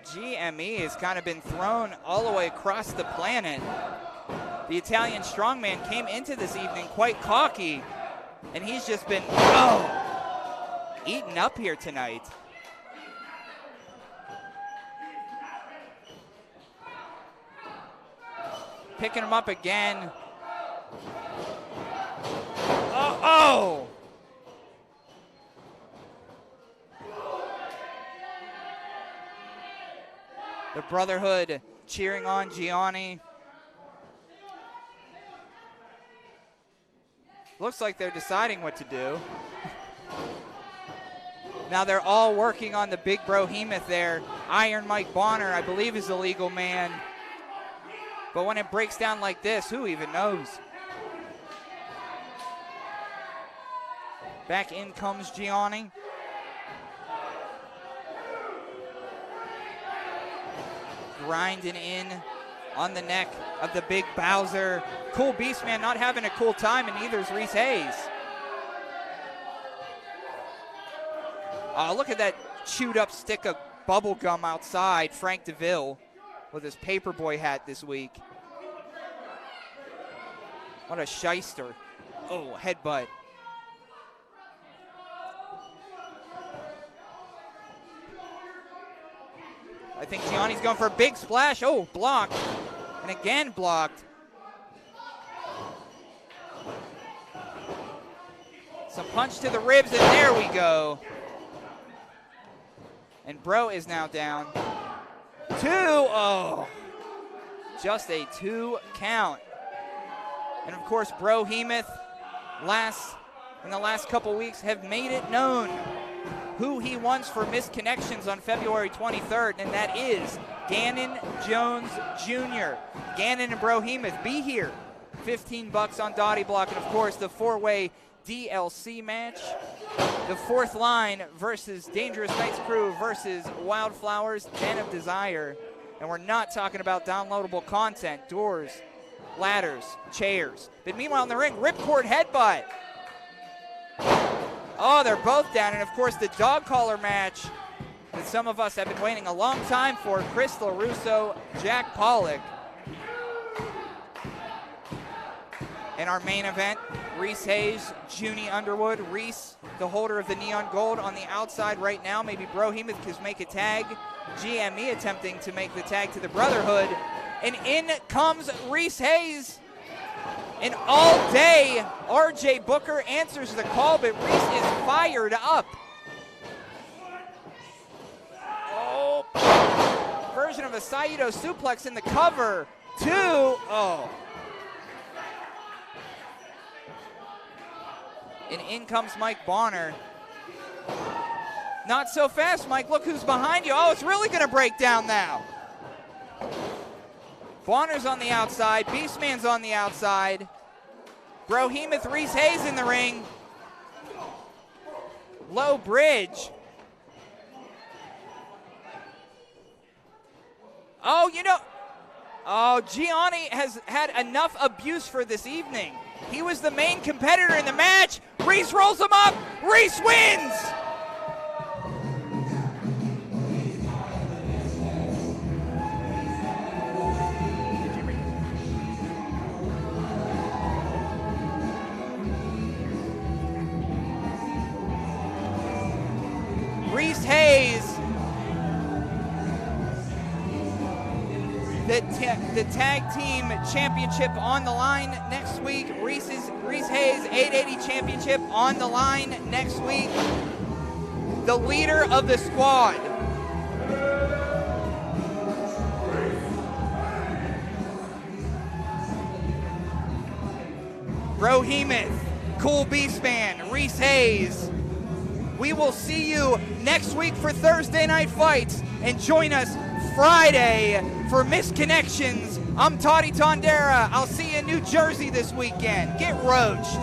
GME has kind of been thrown all the way across the planet. The Italian strongman came into this evening quite cocky, and he's just been, eaten up here tonight. Picking him up again. Oh! The Brotherhood cheering on Gianni. Looks like they're deciding what to do. Now they're all working on the Big Brohemoth there. Iron Mike Bonner, I believe, is the legal man. But when it breaks down like this, who even knows? Back in comes Gianni. Grinding in on the neck of the Big Bowser. Cool Beastman not having a cool time, and neither is Reese Hayes. Oh, look at that chewed up stick of bubble gum outside, Frank DeVille, with his paperboy hat this week. What a shyster. Oh, headbutt. I think Gianni's going for a big splash. Oh, blocked. And again blocked. Some punch to the ribs, and there we go. And Bro is now down. 2. Oh, just a 2 count. And of course, Brohemoth in the last couple weeks have made it known who he wants for missed connections on February 23rd, and that is Gannon Jones Jr. Gannon and Brohemoth, be here. $15 on Dottie Block, and of course the 4-way DLC match. The Fourth Line versus Dangerous Knights Crew versus Wildflowers, Den of Desire. And we're not talking about downloadable content, doors, ladders, chairs. But meanwhile in the ring, ripcord headbutt. Oh, they're both down. And of course the dog collar match. The that some of us have been waiting a long time for. Chris LaRusso, Jack Pollock. In our main event, Reese Hayes, Gianni Underwood. Reese, the holder of the neon gold, on the outside right now. Maybe Brohemoth can make a tag. GME attempting to make the tag to the Brotherhood. And in comes Reese Hayes. And all day, RJ Booker answers the call, but Reese is fired up. Oh, version of a Saito suplex in the cover. And in comes Mike Bonner. Not so fast, Mike. Look who's behind you. Oh, it's really going to break down now. Bonner's on the outside. Beastman's on the outside. Brohemoth, Reese Hayes in the ring. Low bridge. Gianni has had enough abuse for this evening. He was the main competitor in the match. Reese rolls him up. Reese wins. Reese Hayes, the tag team championship on the line next week. Reese Hayes 880 championship on the line next week. The leader of the squad. Brohemoth, Cool Beastman, Reese Hayes. We will see you next week for Thursday Night Fights, and join us Friday for Misconnections. I'm Toddy Tondera. I'll see you in New Jersey this weekend. Get roached.